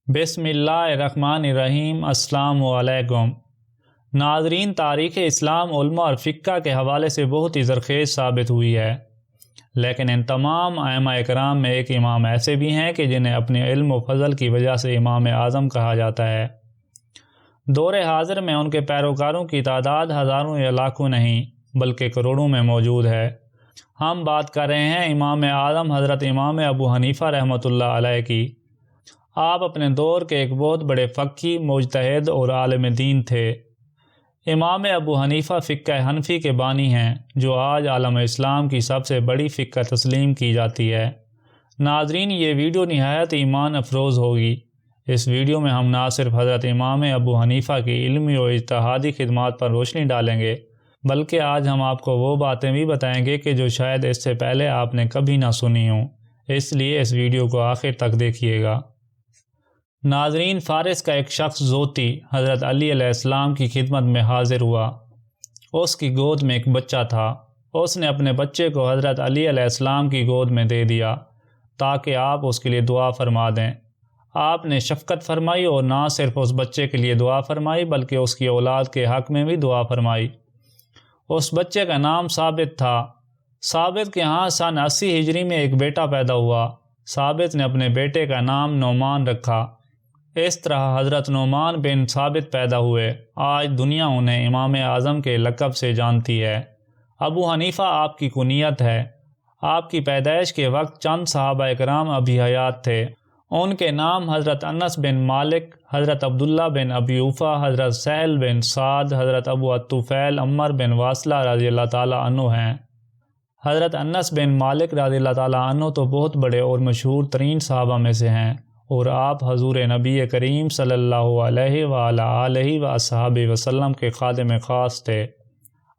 بسم اللہ الرحمن الرحیم۔ السلام علیکم ناظرین، تاریخ اسلام علماء اور فقہ کے حوالے سے بہت ہی زرخیز ثابت ہوئی ہے، لیکن ان تمام ائمہ اکرام میں ایک امام ایسے بھی ہیں کہ جنہیں اپنے علم و فضل کی وجہ سے امام اعظم کہا جاتا ہے۔ دور حاضر میں ان کے پیروکاروں کی تعداد ہزاروں یا لاکھوں نہیں بلکہ کروڑوں میں موجود ہے۔ ہم بات کر رہے ہیں امام اعظم حضرت امام ابو حنیفہ رحمۃ اللہ علیہ کی۔ آپ اپنے دور کے ایک بہت بڑے فقی، مجتہد اور عالم دین تھے۔ امام ابو حنیفہ فقہ حنفی کے بانی ہیں، جو آج عالم اسلام کی سب سے بڑی فقہ تسلیم کی جاتی ہے۔ ناظرین، یہ ویڈیو نہایت ایمان افروز ہوگی۔ اس ویڈیو میں ہم نہ صرف حضرت امام ابو حنیفہ کی علمی و اجتہادی خدمات پر روشنی ڈالیں گے، بلکہ آج ہم آپ کو وہ باتیں بھی بتائیں گے کہ جو شاید اس سے پہلے آپ نے کبھی نہ سنی ہوں، اس لیے اس ویڈیو کو آخر تک دیکھیے گا۔ ناظرین، فارس کا ایک شخص زوتی حضرت علی علیہ السلام کی خدمت میں حاضر ہوا۔ اس کی گود میں ایک بچہ تھا۔ اس نے اپنے بچے کو حضرت علی علیہ السلام کی گود میں دے دیا تاکہ آپ اس کے لیے دعا فرما دیں۔ آپ نے شفقت فرمائی اور نہ صرف اس بچے کے لیے دعا فرمائی بلکہ اس کی اولاد کے حق میں بھی دعا فرمائی۔ اس بچے کا نام ثابت تھا۔ ثابت کے ہاں سن 80 ہجری میں ایک بیٹا پیدا ہوا۔ ثابت نے اپنے بیٹے کا نام نعمان رکھا۔ اس طرح حضرت نعمان بن ثابت پیدا ہوئے۔ آج دنیا انہیں امام اعظم کے لقب سے جانتی ہے۔ ابو حنیفہ آپ کی کنیت ہے۔ آپ کی پیدائش کے وقت چند صحابہ اکرام ابھی حیات تھے۔ ان کے نام حضرت انس بن مالک، حضرت عبداللہ بن ابی اوفا، حضرت سہل بن سعد، حضرت ابو الطفیل عمر بن واصلہ رضی اللہ تعالیٰ عنہ ہیں۔ حضرت انس بن مالک رضی اللہ تعالیٰ عنہ تو بہت بڑے اور مشہور ترین صحابہ میں سے ہیں، اور آپ حضور نبی کریم صلی اللہ علیہ وآلہ آلہ وصحبہ وسلم کے خادم خاص تھے۔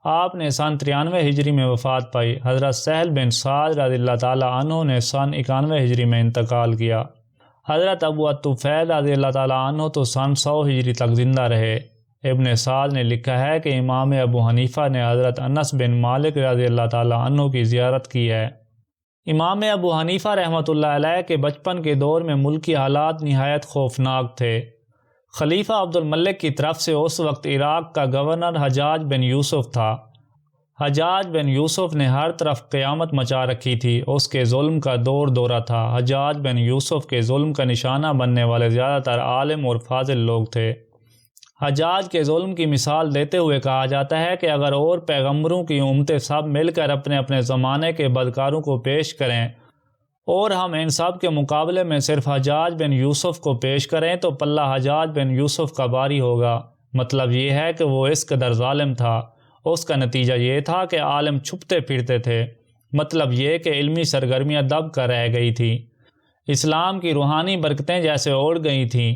آپ نے سن 93 ہجری میں وفات پائی۔ حضرت سہل بن سعد رضی اللہ تعالیٰ عنہ نے سن 91 ہجری میں انتقال کیا۔ حضرت ابو الطفیل رضی اللہ تعالیٰ عنہ تو سن 100 ہجری تک زندہ رہے۔ ابن سعد نے لکھا ہے کہ امام ابو حنیفہ نے حضرت انس بن مالک رضی اللہ تعالیٰ عنہ کی زیارت کی ہے۔ امام ابو حنیفہ رحمۃ اللہ علیہ کے بچپن کے دور میں ملکی حالات نہایت خوفناک تھے۔ خلیفہ عبد الملک کی طرف سے اس وقت عراق کا گورنر حجاج بن یوسف تھا۔ حجاج بن یوسف نے ہر طرف قیامت مچا رکھی تھی۔ اس کے ظلم کا دور دورہ تھا۔ حجاج بن یوسف کے ظلم کا نشانہ بننے والے زیادہ تر عالم اور فاضل لوگ تھے۔ حجاج کے ظلم کی مثال دیتے ہوئے کہا جاتا ہے کہ اگر اور پیغمبروں کی امتیں سب مل کر اپنے اپنے زمانے کے بدکاروں کو پیش کریں اور ہم ان سب کے مقابلے میں صرف حجاج بن یوسف کو پیش کریں تو پلہ حجاج بن یوسف کا باری ہوگا۔ مطلب یہ ہے کہ وہ اس قدر ظالم تھا۔ اس کا نتیجہ یہ تھا کہ عالم چھپتے پھرتے تھے۔ مطلب یہ کہ علمی سرگرمیاں دب کر رہ گئی تھیں۔ اسلام کی روحانی برکتیں جیسے اوڑ گئی تھیں۔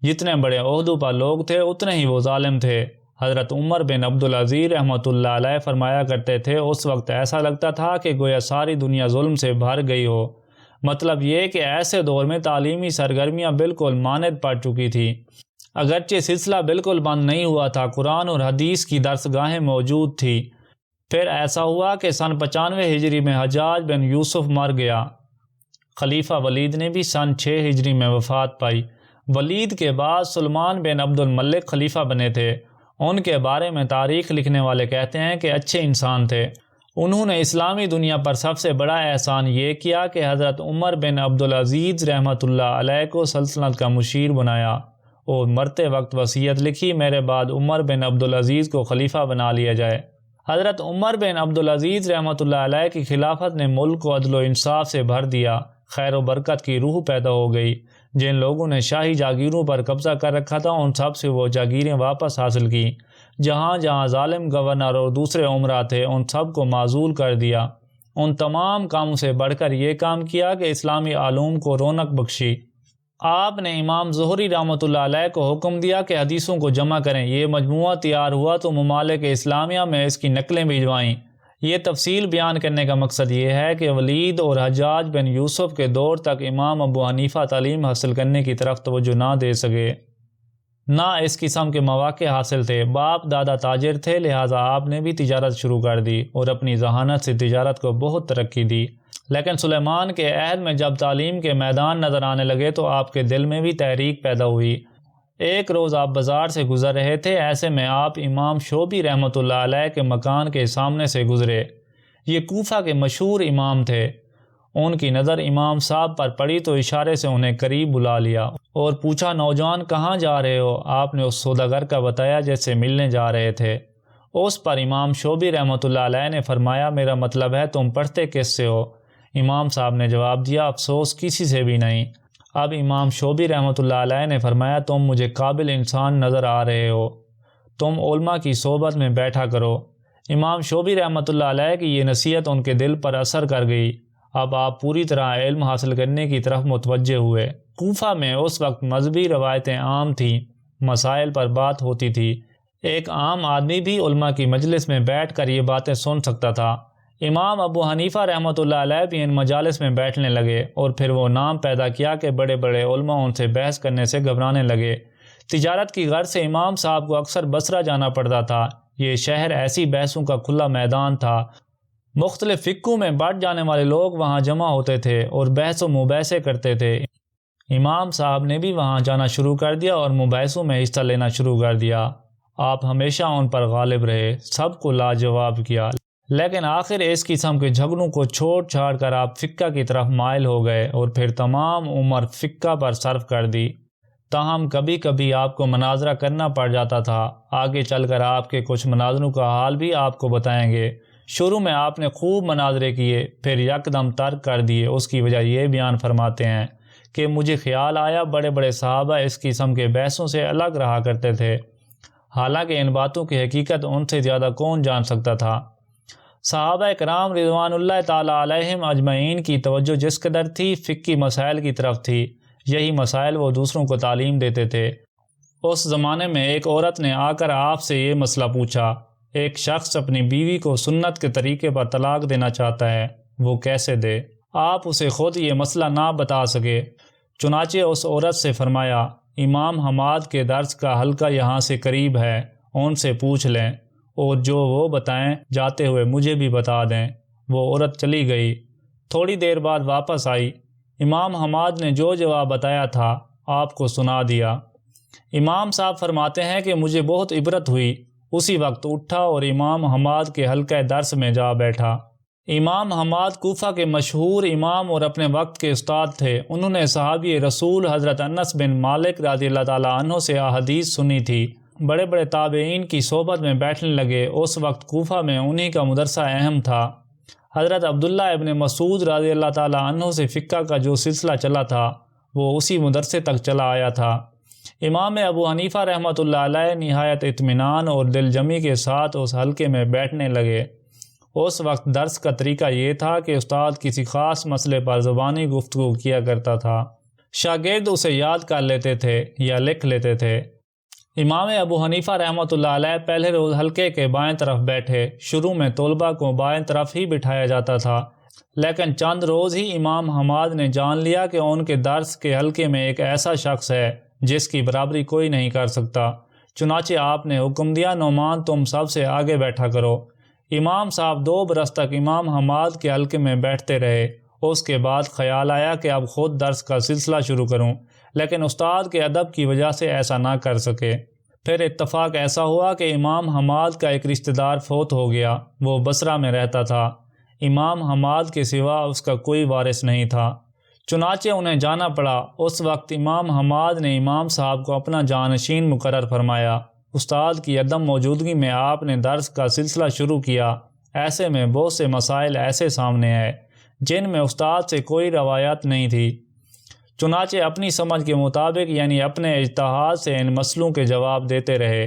جتنے بڑے عہدوں پر لوگ تھے اتنے ہی وہ ظالم تھے۔ حضرت عمر بن عبدالعزیز رحمۃ اللہ علیہ فرمایا کرتے تھے، اس وقت ایسا لگتا تھا کہ گویا ساری دنیا ظلم سے بھر گئی ہو۔ مطلب یہ کہ ایسے دور میں تعلیمی سرگرمیاں بالکل ماند پڑ چکی تھیں۔ اگرچہ سلسلہ بالکل بند نہیں ہوا تھا، قرآن اور حدیث کی درس گاہیں موجود تھی۔ پھر ایسا ہوا کہ سن 95 ہجری میں حجاج بن یوسف مر گیا۔ خلیفہ ولید نے بھی سن 6 ہجری میں وفات پائی۔ ولید کے بعد سلمان بن عبد الملک خلیفہ بنے تھے۔ ان کے بارے میں تاریخ لکھنے والے کہتے ہیں کہ اچھے انسان تھے۔ انہوں نے اسلامی دنیا پر سب سے بڑا احسان یہ کیا کہ حضرت عمر بن عبدالعزیز رحمۃ اللہ علیہ کو سلطنت کا مشیر بنایا اور مرتے وقت وصیت لکھی، میرے بعد عمر بن عبدالعزیز کو خلیفہ بنا لیا جائے۔ حضرت عمر بن عبدالعزیز رحمۃ اللہ علیہ کی خلافت نے ملک کو عدل و انصاف سے بھر دیا۔ خیر و برکت کی روح پیدا ہو گئی۔ جن لوگوں نے شاہی جاگیروں پر قبضہ کر رکھا تھا ان سب سے وہ جاگیریں واپس حاصل کی۔ جہاں جہاں ظالم گورنر اور دوسرے عمرا تھے ان سب کو معزول کر دیا۔ ان تمام کاموں سے بڑھ کر یہ کام کیا کہ اسلامی علوم کو رونق بخشی۔ آپ نے امام زہری رحمۃ اللہ علیہ کو حکم دیا کہ حدیثوں کو جمع کریں۔ یہ مجموعہ تیار ہوا تو ممالک اسلامیہ میں اس کی نقلیں بھجوائیں۔ یہ تفصیل بیان کرنے کا مقصد یہ ہے کہ ولید اور حجاج بن یوسف کے دور تک امام ابو حنیفہ تعلیم حاصل کرنے کی طرف توجہ نہ دے سکے۔ نہ اس قسم کے مواقع حاصل تھے۔ باپ دادا تاجر تھے، لہٰذا آپ نے بھی تجارت شروع کر دی اور اپنی ذہانت سے تجارت کو بہت ترقی دی۔ لیکن سلیمان کے عہد میں جب تعلیم کے میدان نظر آنے لگے تو آپ کے دل میں بھی تحریک پیدا ہوئی۔ ایک روز آپ بازار سے گزر رہے تھے، ایسے میں آپ امام شعبی رحمۃ اللہ علیہ کے مکان کے سامنے سے گزرے۔ یہ کوفہ کے مشہور امام تھے۔ ان کی نظر امام صاحب پر پڑی تو اشارے سے انہیں قریب بلا لیا اور پوچھا، نوجوان کہاں جا رہے ہو؟ آپ نے اس سوداگر کا بتایا جس سے ملنے جا رہے تھے۔ اس پر امام شعبی رحمۃ اللہ علیہ نے فرمایا، میرا مطلب ہے تم پڑھتے کس سے ہو؟ امام صاحب نے جواب دیا، افسوس کسی سے بھی نہیں۔ اب امام شعبی رحمۃ اللہ علیہ نے فرمایا، تم مجھے قابل انسان نظر آ رہے ہو، تم علماء کی صحبت میں بیٹھا کرو۔ امام شعبی رحمۃ اللہ علیہ کی یہ نصیحت ان کے دل پر اثر کر گئی۔ اب آپ پوری طرح علم حاصل کرنے کی طرف متوجہ ہوئے۔ کوفہ میں اس وقت مذہبی روایتیں عام تھیں، مسائل پر بات ہوتی تھی۔ ایک عام آدمی بھی علماء کی مجلس میں بیٹھ کر یہ باتیں سن سکتا تھا۔ امام ابو حنیفہ رحمۃ اللہ علیہ بھی ان مجالس میں بیٹھنے لگے اور پھر وہ نام پیدا کیا کہ بڑے بڑے علماء ان سے بحث کرنے سے گھبرانے لگے۔ تجارت کی غرض سے امام صاحب کو اکثر بصرہ جانا پڑتا تھا۔ یہ شہر ایسی بحثوں کا کھلا میدان تھا۔ مختلف فقہوں میں بڑھ جانے والے لوگ وہاں جمع ہوتے تھے اور بحث و مباحثے کرتے تھے۔ امام صاحب نے بھی وہاں جانا شروع کر دیا اور مباحثوں میں حصہ لینا شروع کر دیا۔ آپ ہمیشہ ان پر غالب رہے، سب کو لاجواب کیا، لیکن آخر اس قسم کے جھگڑوں کو چھوڑ چھاڑ کر آپ فقہ کی طرف مائل ہو گئے اور پھر تمام عمر فقہ پر صرف کر دی۔ تاہم کبھی کبھی آپ کو مناظرہ کرنا پڑ جاتا تھا۔ آگے چل کر آپ کے کچھ مناظروں کا حال بھی آپ کو بتائیں گے۔ شروع میں آپ نے خوب مناظرے کیے، پھر یکدم ترک کر دیے۔ اس کی وجہ یہ بیان فرماتے ہیں کہ مجھے خیال آیا بڑے بڑے صحابہ اس قسم کے بحثوں سے الگ رہا کرتے تھے، حالانکہ ان باتوں کی حقیقت ان سے زیادہ کون جان سکتا تھا۔ صحابہ کرام رضوان اللہ تعالی علیہم اجمعین کی توجہ جس قدر تھی فقہی مسائل کی طرف تھی، یہی مسائل وہ دوسروں کو تعلیم دیتے تھے۔ اس زمانے میں ایک عورت نے آ کر آپ سے یہ مسئلہ پوچھا، ایک شخص اپنی بیوی کو سنت کے طریقے پر طلاق دینا چاہتا ہے، وہ کیسے دے؟ آپ اسے خود یہ مسئلہ نہ بتا سکے، چنانچہ اس عورت سے فرمایا، امام حماد کے درس کا حلقہ یہاں سے قریب ہے، ان سے پوچھ لیں اور جو وہ بتائیں جاتے ہوئے مجھے بھی بتا دیں۔ وہ عورت چلی گئی، تھوڑی دیر بعد واپس آئی۔ امام حماد نے جو جواب بتایا تھا آپ کو سنا دیا۔ امام صاحب فرماتے ہیں کہ مجھے بہت عبرت ہوئی، اسی وقت اٹھا اور امام حماد کے حلقہ درس میں جا بیٹھا۔ امام حماد کوفہ کے مشہور امام اور اپنے وقت کے استاد تھے۔ انہوں نے صحابی رسول حضرت انس بن مالک رضی اللہ تعالیٰ عنہ سے احادیث سنی تھی۔ بڑے بڑے تابعین کی صحبت میں بیٹھنے لگے۔ اس وقت کوفہ میں انہی کا مدرسہ اہم تھا۔ حضرت عبداللہ ابن مسعود رضی اللہ تعالیٰ عنہ سے فقہ کا جو سلسلہ چلا تھا وہ اسی مدرسے تک چلا آیا تھا۔ امام ابو حنیفہ رحمۃ اللہ علیہ نہایت اطمینان اور دل جمی کے ساتھ اس حلقے میں بیٹھنے لگے۔ اس وقت درس کا طریقہ یہ تھا کہ استاد کسی خاص مسئلے پر زبانی گفتگو کیا کرتا تھا، شاگرد اسے یاد کر لیتے تھے یا لکھ لیتے تھے۔ امام ابو حنیفہ رحمۃ اللہ علیہ پہلے روز حلقے کے بائیں طرف بیٹھے۔ شروع میں طلباء کو بائیں طرف ہی بٹھایا جاتا تھا، لیکن چند روز ہی امام حماد نے جان لیا کہ ان کے درس کے حلقے میں ایک ایسا شخص ہے جس کی برابری کوئی نہیں کر سکتا۔ چنانچہ آپ نے حکم دیا، نعمان تم سب سے آگے بیٹھا کرو۔ امام صاحب 2 برس تک امام حماد کے حلقے میں بیٹھتے رہے۔ اس کے بعد خیال آیا کہ اب خود درس کا سلسلہ شروع کروں، لیکن استاد کے ادب کی وجہ سے ایسا نہ کر سکے۔ پھر اتفاق ایسا ہوا کہ امام حماد کا ایک رشتہ دار فوت ہو گیا۔ وہ بصرہ میں رہتا تھا۔ امام حماد کے سوا اس کا کوئی وارث نہیں تھا، چنانچہ انہیں جانا پڑا۔ اس وقت امام حماد نے امام صاحب کو اپنا جانشین مقرر فرمایا۔ استاد کی عدم موجودگی میں آپ نے درس کا سلسلہ شروع کیا۔ ایسے میں بہت سے مسائل ایسے سامنے آئے جن میں استاد سے کوئی روایت نہیں تھی، چنانچہ اپنی سمجھ کے مطابق یعنی اپنے اجتہاد سے ان مسئلوں کے جواب دیتے رہے۔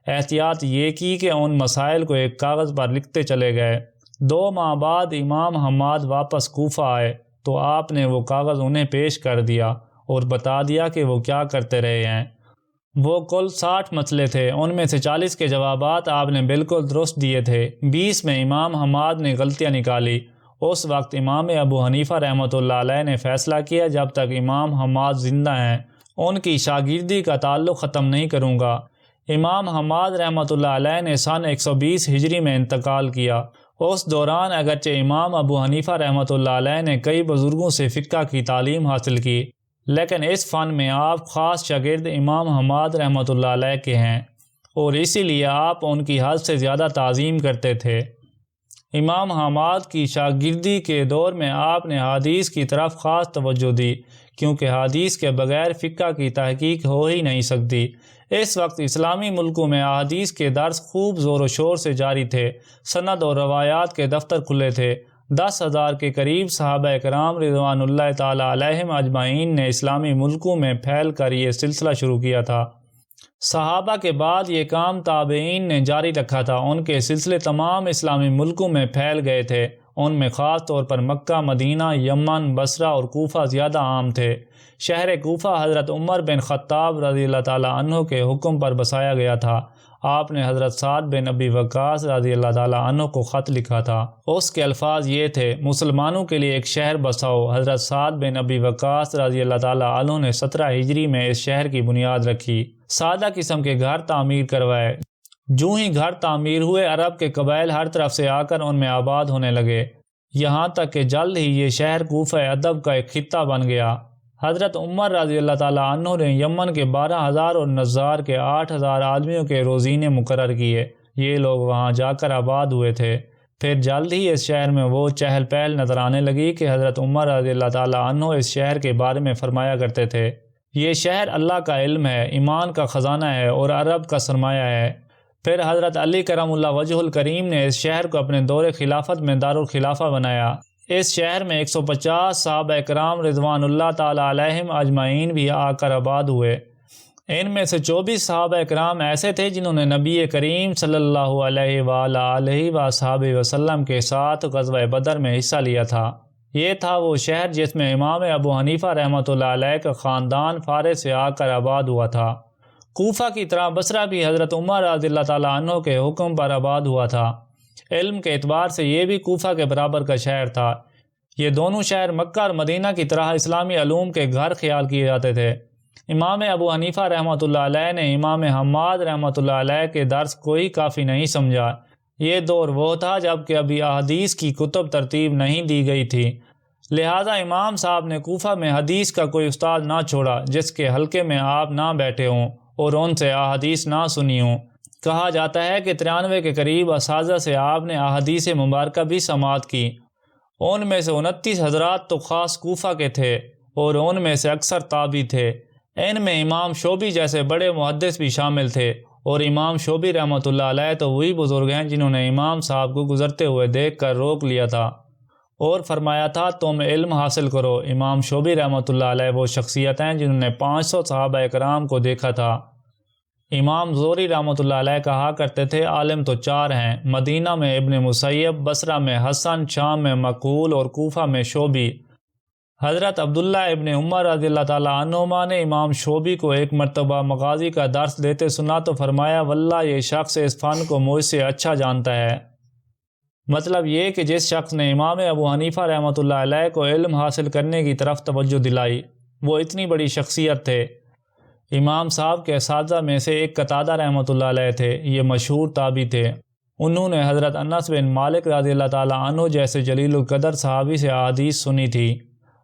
احتیاط یہ کی کہ ان مسائل کو ایک کاغذ پر لکھتے چلے گئے۔ 2 ماہ بعد امام حماد واپس کوفہ آئے تو آپ نے وہ کاغذ انہیں پیش کر دیا اور بتا دیا کہ وہ کیا کرتے رہے ہیں۔ وہ کل 60 مسئلے تھے، ان میں سے 40 کے جوابات آپ نے بالکل درست دیے تھے، 20 میں امام حماد نے غلطیاں نکالی۔ اس وقت امام ابو حنیفہ رحمۃ اللہ علیہ نے فیصلہ کیا جب تک امام حماد زندہ ہیں ان کی شاگردی کا تعلق ختم نہیں کروں گا۔ امام حماد رحمۃ اللہ علیہ نے سن 120 ہجری میں انتقال کیا۔ اس دوران اگرچہ امام ابو حنیفہ رحمۃ اللہ علیہ نے کئی بزرگوں سے فقہ کی تعلیم حاصل کی، لیکن اس فن میں آپ خاص شاگرد امام حماد رحمۃ اللہ علیہ کے ہیں، اور اسی لیے آپ ان کی حد سے زیادہ تعظیم کرتے تھے۔ امام حماد کی شاگردی کے دور میں آپ نے حدیث کی طرف خاص توجہ دی، کیونکہ حدیث کے بغیر فقہ کی تحقیق ہو ہی نہیں سکتی۔ اس وقت اسلامی ملکوں میں احادیث کے درس خوب زور و شور سے جاری تھے، سند اور روایات کے دفتر کھلے تھے۔ 10,000 کے قریب صحابہ کرام رضوان اللہ تعالی علیہم اجمعین نے اسلامی ملکوں میں پھیل کر یہ سلسلہ شروع کیا تھا۔ صحابہ کے بعد یہ کام تابعین نے جاری رکھا تھا۔ ان کے سلسلے تمام اسلامی ملکوں میں پھیل گئے تھے۔ ان میں خاص طور پر مکہ، مدینہ، یمن، بصرہ اور کوفہ زیادہ عام تھے۔ شہر کوفہ حضرت عمر بن خطاب رضی اللہ تعالیٰ عنہ کے حکم پر بسایا گیا تھا۔ آپ نے حضرت سعد بن ابی وقاص رضی اللہ تعالیٰ عنہ کو خط لکھا تھا۔ اس کے الفاظ یہ تھے: مسلمانوں کے لیے ایک شہر بساؤ۔ حضرت سعد بن ابی وقاص رضی اللہ تعالیٰ عنہ نے 17 ہجری میں اس شہر کی بنیاد رکھی۔ سادہ قسم کے گھر تعمیر کروائے۔ جوں ہی گھر تعمیر ہوئے، عرب کے قبائل ہر طرف سے آ کر ان میں آباد ہونے لگے، یہاں تک کہ جلد ہی یہ شہر کوفہ ادب کا ایک خطہ بن گیا۔ حضرت عمر رضی اللہ تعالیٰ عنہ نے یمن کے 12,000 اور نجار کے 8,000 آدمیوں کے روزینے مقرر کیے۔ یہ لوگ وہاں جا کر آباد ہوئے تھے۔ پھر جلد ہی اس شہر میں وہ چہل پہل نظر آنے لگی کہ حضرت عمر رضی اللہ تعالیٰ عنہ اس شہر کے بارے میں فرمایا کرتے تھے: یہ شہر اللہ کا علم ہے، ایمان کا خزانہ ہے اور عرب کا سرمایہ ہے۔ پھر حضرت علی کرم اللہ وجہ الکریم نے اس شہر کو اپنے دور خلافت میں دارالخلافہ بنایا۔ اس شہر میں 150 صحابہ کرام رضوان اللہ تعالی علیہم اجمعین بھی آ کر آباد ہوئے۔ ان میں سے 24 صحابہ کرام ایسے تھے جنہوں نے نبی کریم صلی اللہ علیہ وآلہ وصحبہ وسلم کے ساتھ غزوہ بدر میں حصہ لیا تھا۔ یہ تھا وہ شہر جس میں امام ابو حنیفہ رحمۃ اللہ علیہ کا خاندان فارس سے آ کر آباد ہوا تھا۔ کوفہ کی طرح بصرہ بھی حضرت عمر رضی اللہ تعالیٰ عنہ کے حکم پر آباد ہوا تھا۔ علم کے اعتبار سے یہ بھی کوفہ کے برابر کا شہر تھا۔ یہ دونوں شہر مکہ اور مدینہ کی طرح اسلامی علوم کے گھر خیال کیے جاتے تھے۔ امام ابو حنیفہ رحمۃ اللہ علیہ نے امام حماد رحمۃ اللہ علیہ کے درس کو ہی کافی نہیں سمجھا۔ یہ دور وہ تھا جب کہ ابھی احادیث کی کتب ترتیب نہیں دی گئی تھی، لہذا امام صاحب نے کوفہ میں حدیث کا کوئی استاد نہ چھوڑا جس کے حلقے میں آپ نہ بیٹھے ہوں اور ان سے احادیث نہ سنی ہوں۔ کہا جاتا ہے کہ 93 کے قریب اساتذہ سے آپ نے احادیث مبارکہ بھی سماعت کی۔ ان میں سے 29 حضرات تو خاص کوفہ کے تھے اور ان میں سے اکثر تابعی تھے۔ ان میں امام شعبی جیسے بڑے محدث بھی شامل تھے، اور امام شعبی رحمۃ اللہ علیہ تو وہی بزرگ ہیں جنہوں نے امام صاحب کو گزرتے ہوئے دیکھ کر روک لیا تھا اور فرمایا تھا تم علم حاصل کرو۔ امام شعبی رحمۃ اللہ علیہ وہ شخصیت ہیں جنہوں نے 500 صحابہ کرام کو دیکھا تھا۔ امام زہری رحمۃ اللہ علیہ کہا کرتے تھے عالم تو 4 ہیں، مدینہ میں ابن مسیب، بصرہ میں حسن، شام میں مقول اور کوفہ میں شعبی۔ حضرت عبداللہ ابن عمر رضی اللہ تعالیٰ عنہما نے امام شعبی کو ایک مرتبہ مغازی کا درس دیتے سنا تو فرمایا واللہ یہ شخص اس فن کو مجھ سے اچھا جانتا ہے۔ مطلب یہ کہ جس شخص نے امام ابو حنیفہ رحمۃ اللہ علیہ کو علم حاصل کرنے کی طرف توجہ دلائی وہ اتنی بڑی شخصیت تھے۔ امام صاحب کے اساتذہ میں سے ایک قتادہ رحمۃ اللہ علیہ تھے۔ یہ مشہور تابعی تھے۔ انہوں نے حضرت انس بن مالک رضی اللہ تعالیٰ عنہ جیسے جلیل القدر صحابی سے احادیث سنی تھی۔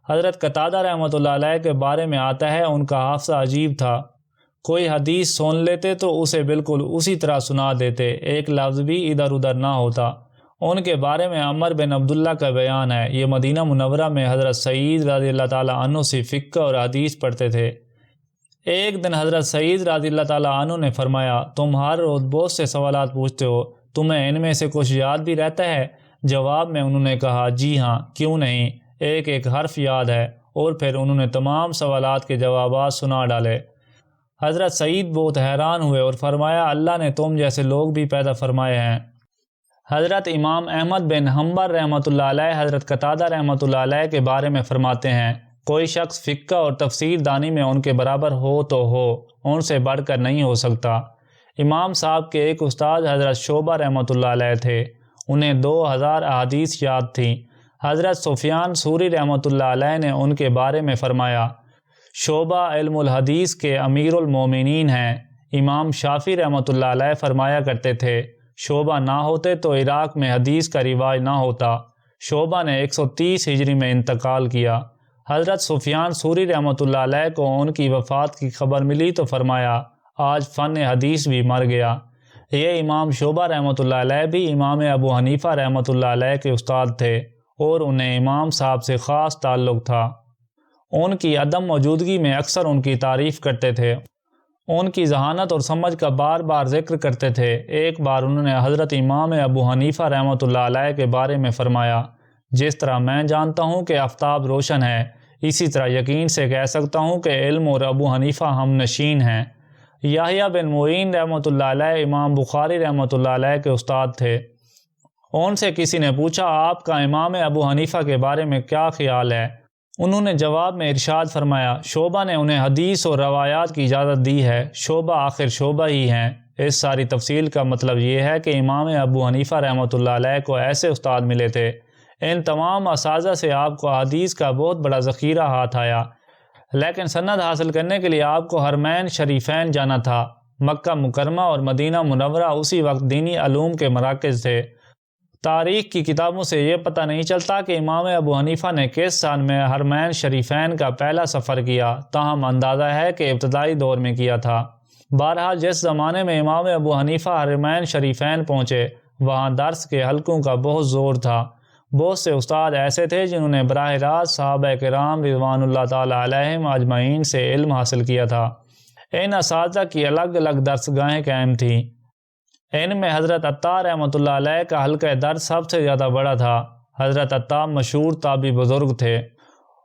حضرت قتادہ رحمۃ اللہ علیہ کے بارے میں آتا ہے ان کا حافظہ عجیب تھا، کوئی حدیث سن لیتے تو اسے بالکل اسی طرح سنا دیتے، ایک لفظ بھی ادھر ادھر نہ ہوتا۔ ان کے بارے میں عمر بن عبداللہ کا بیان ہے، یہ مدینہ منورہ میں حضرت سعید رضی اللہ تعالیٰ عنہ سے فقہ اور حدیث پڑھتے تھے۔ ایک دن حضرت سعید رضی اللہ تعالیٰ عنہ نے فرمایا تم ہر روز بہت سے سوالات پوچھتے ہو، تمہیں ان میں سے کچھ یاد بھی رہتا ہے؟ جواب میں انہوں نے کہا جی ہاں، کیوں نہیں، ایک ایک حرف یاد ہے۔ اور پھر انہوں نے تمام سوالات کے جوابات سنا ڈالے۔ حضرت سعید بہت حیران ہوئے اور فرمایا اللہ نے تم جیسے لوگ بھی پیدا فرمائے ہیں۔ حضرت امام احمد بن حنبل رحمۃ اللہ علیہ حضرت قتادہ رحمۃ اللہ علیہ کے بارے میں فرماتے ہیں کوئی شخص فقہ اور تفسیر دانی میں ان کے برابر ہو تو ہو، ان سے بڑھ کر نہیں ہو سکتا۔ امام صاحب کے ایک استاد حضرت شعبہ رحمۃ اللہ علیہ تھے، انہیں 2000 احادیث یاد تھیں۔ حضرت سفیان ثوری رحمۃ اللہ علیہ نے ان کے بارے میں فرمایا شعبہ علم الحدیث کے امیر المومنین ہیں۔ امام شافعی رحمۃ اللہ علیہ فرمایا کرتے تھے شعبہ نہ ہوتے تو عراق میں حدیث کا رواج نہ ہوتا۔ شعبہ نے 130 ہجری میں انتقال کیا۔ حضرت سفیان ثوری رحمۃ اللہ علیہ کو ان کی وفات کی خبر ملی تو فرمایا آج فن حدیث بھی مر گیا۔ یہ امام شعبہ رحمۃ اللہ علیہ بھی امام ابو حنیفہ رحمۃ اللہ علیہ کے استاد تھے اور انہیں امام صاحب سے خاص تعلق تھا۔ ان کی عدم موجودگی میں اکثر ان کی تعریف کرتے تھے، ان کی ذہانت اور سمجھ کا بار بار ذکر کرتے تھے۔ ایک بار انہوں نے حضرت امام ابو حنیفہ رحمۃ اللہ علیہ کے بارے میں فرمایا جس طرح میں جانتا ہوں کہ آفتاب روشن ہے، اسی طرح یقین سے کہہ سکتا ہوں کہ علم اور ابو حنیفہ ہم نشین ہیں۔ یحییٰ بن معین رحمۃ اللہ علیہ امام بخاری رحمۃ اللہ علیہ کے استاد تھے۔ ان سے کسی نے پوچھا آپ کا امام ابو حنیفہ کے بارے میں کیا خیال ہے؟ انہوں نے جواب میں ارشاد فرمایا شعبہ نے انہیں حدیث اور روایات کی اجازت دی ہے، شعبہ آخر شعبہ ہی ہیں۔ اس ساری تفصیل کا مطلب یہ ہے کہ امام ابو حنیفہ رحمۃ اللہ علیہ کو ایسے استاد ملے تھے، ان تمام اساتذہ سے آپ کو حدیث کا بہت بڑا ذخیرہ ہاتھ آیا، لیکن سند حاصل کرنے کے لیے آپ کو حرمین شریفین جانا تھا۔ مکہ مکرمہ اور مدینہ منورہ اسی وقت دینی علوم کے مراکز تھے۔ تاریخ کی کتابوں سے یہ پتہ نہیں چلتا کہ امام ابو حنیفہ نے کس سال میں حرمین شریفین کا پہلا سفر کیا، تاہم اندازہ ہے کہ ابتدائی دور میں کیا تھا۔ بہرحال جس زمانے میں امام ابو حنیفہ حرمین شریفین پہنچے وہاں درس کے حلقوں کا بہت زور تھا۔ بہت سے استاد ایسے تھے جنہوں نے براہ راست صحابہ کرام رضوان اللہ تعالی علیہم اجمعین سے علم حاصل کیا تھا۔ ان اساتذہ کی الگ الگ درسگاہیں قائم تھیں۔ ان میں حضرت عطا رحمۃ اللہ علیہ کا حلقہ درس سب سے زیادہ بڑا تھا۔ حضرت عطا مشہور تابعی بزرگ تھے۔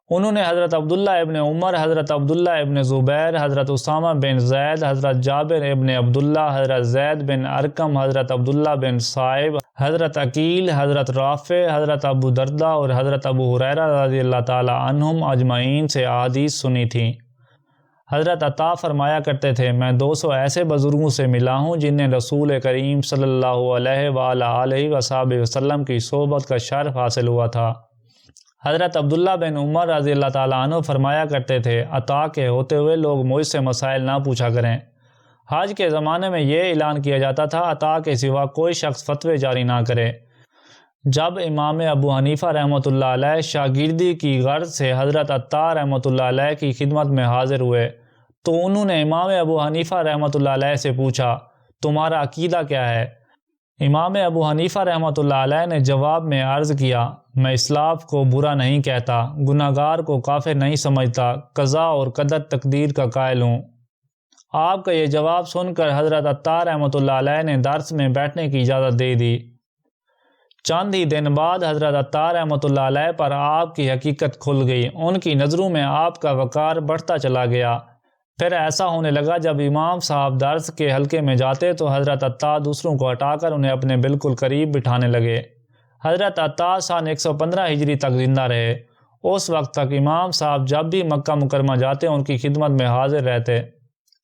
انہوں نے حضرت عبداللہ ابن عمر، حضرت عبداللہ ابن زبیر، حضرت اسامہ بن زید، حضرت جابر ابن عبداللہ، حضرت زید بن ارقم، حضرت عبداللہ بن صائب، حضرت عقیل، حضرت رافع، حضرت ابو دردہ اور حضرت ابو ہریرہ رضی اللہ تعالی عنہم اجمعین سے احادیث سنی تھیں۔ حضرت عطا فرمایا کرتے تھے میں 200 ایسے بزرگوں سے ملا ہوں جنہیں رسول کریم صلی اللہ علیہ وآلہ وسلم کی صحبت کا شرف حاصل ہوا تھا۔ حضرت عبداللہ بن عمر رضی اللہ تعالیٰ عنہ فرمایا کرتے تھے عطا کے ہوتے ہوئے لوگ مجھ سے مسائل نہ پوچھا کریں۔ حج کے زمانے میں یہ اعلان کیا جاتا تھا عطا کے سوا کوئی شخص فتوے جاری نہ کرے۔ جب امام ابو حنیفہ رحمۃ اللہ علیہ شاگردی کی غرض سے حضرت عطا رحمۃ اللہ علیہ کی خدمت میں حاضر ہوئے تو انہوں نے امام ابو حنیفہ رحمۃ اللہ علیہ سے پوچھا تمہارا عقیدہ کیا ہے؟ امام ابو حنیفہ رحمۃ اللہ علیہ نے جواب میں عرض کیا میں اسلاف کو برا نہیں کہتا، گناہگار کو کافر نہیں سمجھتا، قضاء اور قدر تقدیر کا قائل ہوں۔ آپ کا یہ جواب سن کر حضرت عطا رحمۃ اللہ علیہ نے درس میں بیٹھنے کی اجازت دے دی۔ چند ہی دن بعد حضرت عطا رحمۃ اللہ علیہ پر آپ کی حقیقت کھل گئی، ان کی نظروں میں آپ کا وقار بڑھتا چلا گیا۔ پھر ایسا ہونے لگا جب امام صاحب درس کے حلقے میں جاتے تو حضرت عطا دوسروں کو ہٹا کر انہیں اپنے بالکل قریب بٹھانے لگے۔ حضرت عطا سن 115 ہجری تک زندہ رہے۔ اس وقت تک امام صاحب جب بھی مکہ مکرمہ جاتے ان کی خدمت میں حاضر رہتے۔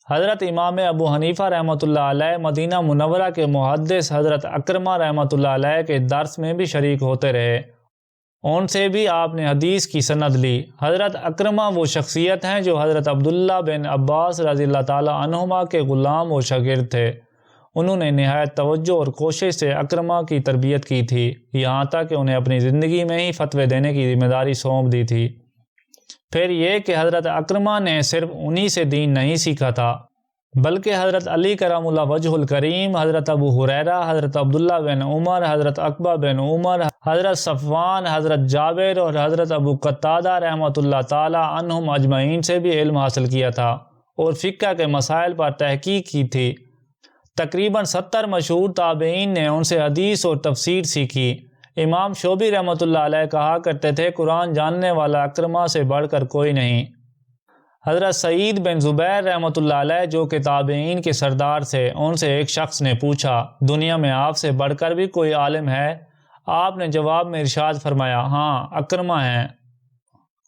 حضرت امام ابو حنیفہ رحمۃ اللہ علیہ مدینہ منورہ کے محدث حضرت اکرمہ رحمۃ اللہ علیہ کے درس میں بھی شریک ہوتے رہے، ان سے بھی آپ نے حدیث کی سند لی۔ حضرت اکرمہ وہ شخصیت ہیں جو حضرت عبداللہ بن عباس رضی اللہ تعالی عنہما کے غلام و شاگرد تھے۔ انہوں نے نہایت توجہ اور کوشش سے اکرمہ کی تربیت کی تھی، یہاں تک کہ انہیں اپنی زندگی میں ہی فتوے دینے کی ذمہ داری سونپ دی تھی۔ پھر یہ کہ حضرت اکرمہ نے صرف انہی سے دین نہیں سیکھا تھا بلکہ حضرت علی کرم اللہ وجہ الکریم، حضرت ابو ہریرہ، حضرت عبداللہ بن عمر، حضرت عقبہ بن عمر، حضرت صفوان، حضرت جابر اور حضرت ابو قتادہ رحمۃ اللہ تعالی عنہم اجمعین سے بھی علم حاصل کیا تھا اور فقہ کے مسائل پر تحقیق کی تھی۔ تقریباً 70 مشہور تابعین نے ان سے حدیث اور تفسیر سیکھی۔ امام شعبی رحمۃ اللہ علیہ کہا کرتے تھے قرآن جاننے والا اکرمہ سے بڑھ کر کوئی نہیں۔ حضرت سعید بن زبیر رحمۃ اللہ علیہ جو کہ تابعین کے سردار تھے، ان سے ایک شخص نے پوچھا دنیا میں آپ سے بڑھ کر بھی کوئی عالم ہے؟ آپ نے جواب میں ارشاد فرمایا ہاں اکرمہ ہیں۔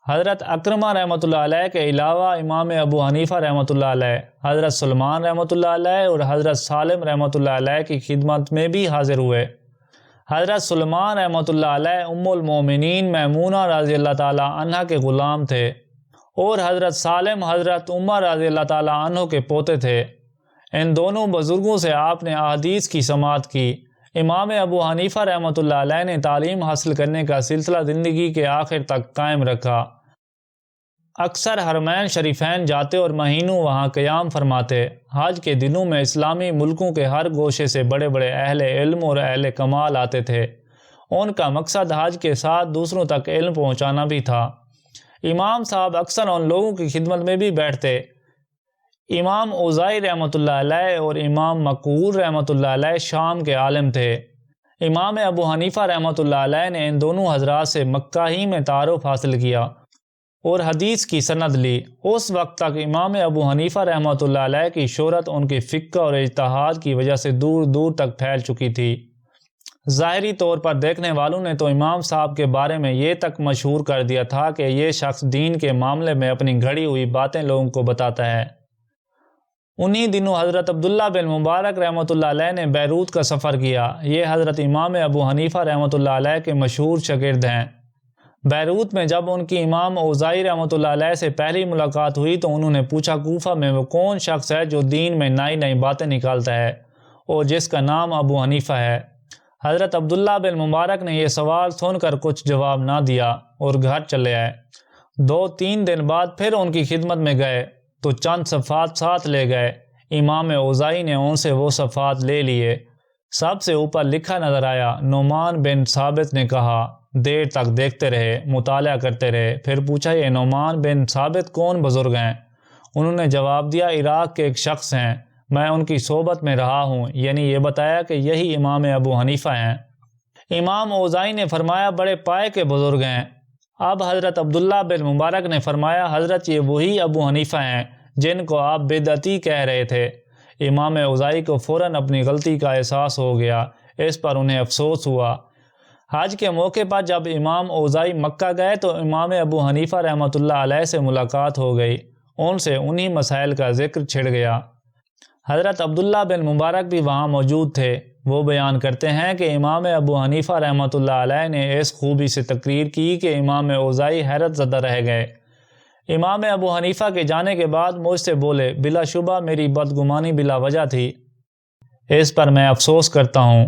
حضرت اکرمہ رحمۃ اللہ علیہ کے علاوہ امام ابو حنیفہ رحمۃ اللہ علیہ، حضرت سلمان رحمۃ اللہ علیہ اور حضرت سالم رحمۃ اللہ علیہ کی خدمت میں بھی حاضر ہوئے۔ حضرت سلمان رحمۃ اللہ علیہ ام المومنین میمونہ رضی اللہ تعالی عنہا کے غلام تھے۔ اور حضرت سالم حضرت عمر رضی اللہ تعالیٰ عنہ کے پوتے تھے۔ ان دونوں بزرگوں سے آپ نے احادیث کی سماعت کی۔ امام ابو حنیفہ رحمۃ اللہ علیہ نے تعلیم حاصل کرنے کا سلسلہ زندگی کے آخر تک قائم رکھا۔ اکثر حرمین شریفین جاتے اور مہینوں وہاں قیام فرماتے۔ حج کے دنوں میں اسلامی ملکوں کے ہر گوشے سے بڑے بڑے اہل علم اور اہل کمال آتے تھے۔ ان کا مقصد حج کے ساتھ دوسروں تک علم پہنچانا بھی تھا۔ امام صاحب اکثر ان لوگوں کی خدمت میں بھی بیٹھتے۔ امام اوزائی رحمۃ اللہ علیہ اور امام مقبول رحمۃ اللہ علیہ شام کے عالم تھے۔ امام ابو حنیفہ رحمۃ اللہ علیہ نے ان دونوں حضرات سے مکہ ہی میں تعارف حاصل کیا اور حدیث کی سند لی۔ اس وقت تک امام ابو حنیفہ رحمۃ اللہ علیہ کی شہرت ان کے فقہ اور اجتہاد کی وجہ سے دور دور تک پھیل چکی تھی۔ ظاہری طور پر دیکھنے والوں نے تو امام صاحب کے بارے میں یہ تک مشہور کر دیا تھا کہ یہ شخص دین کے معاملے میں اپنی گھڑی ہوئی باتیں لوگوں کو بتاتا ہے۔ انہی دنوں حضرت عبداللہ بن مبارک رحمۃ اللہ علیہ نے بیروت کا سفر کیا۔ یہ حضرت امام ابو حنیفہ رحمۃ اللہ علیہ کے مشہور شاگرد ہیں۔ بیروت میں جب ان کی امام اوزائی رحمۃ اللہ علیہ سے پہلی ملاقات ہوئی تو انہوں نے پوچھا کوفہ میں وہ کون شخص ہے جو دین میں نئی نئی باتیں نکالتا ہے اور جس کا نام ابو حنیفہ ہے۔ حضرت عبداللہ بن مبارک نے یہ سوال سن کر کچھ جواب نہ دیا اور گھر چلے آئے۔ 2-3 دن بعد پھر ان کی خدمت میں گئے تو چند صفحات ساتھ لے گئے۔ امام اوزائی نے ان سے وہ صفحات لے لیے۔ سب سے اوپر لکھا نظر آیا، نعمان بن ثابت نے کہا۔ دیر تک دیکھتے رہے، مطالعہ کرتے رہے۔ پھر پوچھا یہ نعمان بن ثابت کون بزرگ ہیں؟ انہوں نے جواب دیا عراق کے ایک شخص ہیں، میں ان کی صحبت میں رہا ہوں، یعنی یہ بتایا کہ یہی امام ابو حنیفہ ہیں۔ امام اوزائی نے فرمایا بڑے پائے کے بزرگ ہیں۔ اب حضرت عبداللہ بن مبارک نے فرمایا حضرت یہ وہی ابو حنیفہ ہیں جن کو آپ بدعتی کہہ رہے تھے۔ امام اوزائی کو فوراً اپنی غلطی کا احساس ہو گیا۔ اس پر انہیں افسوس ہوا۔ حج کے موقع پر جب امام اوزائی مکہ گئے تو امام ابو حنیفہ رحمۃ اللہ علیہ سے ملاقات ہو گئی۔ ان سے انہی مسائل کا ذکر چھڑ گیا۔ حضرت عبداللہ بن مبارک بھی وہاں موجود تھے۔ وہ بیان کرتے ہیں کہ امام ابو حنیفہ رحمۃ اللہ علیہ نے اس خوبی سے تقریر کی کہ امام اوزائی حیرت زدہ رہ گئے۔ امام ابو حنیفہ کے جانے کے بعد مجھ سے بولے بلا شبہ میری بدگمانی بلا وجہ تھی، اس پر میں افسوس کرتا ہوں۔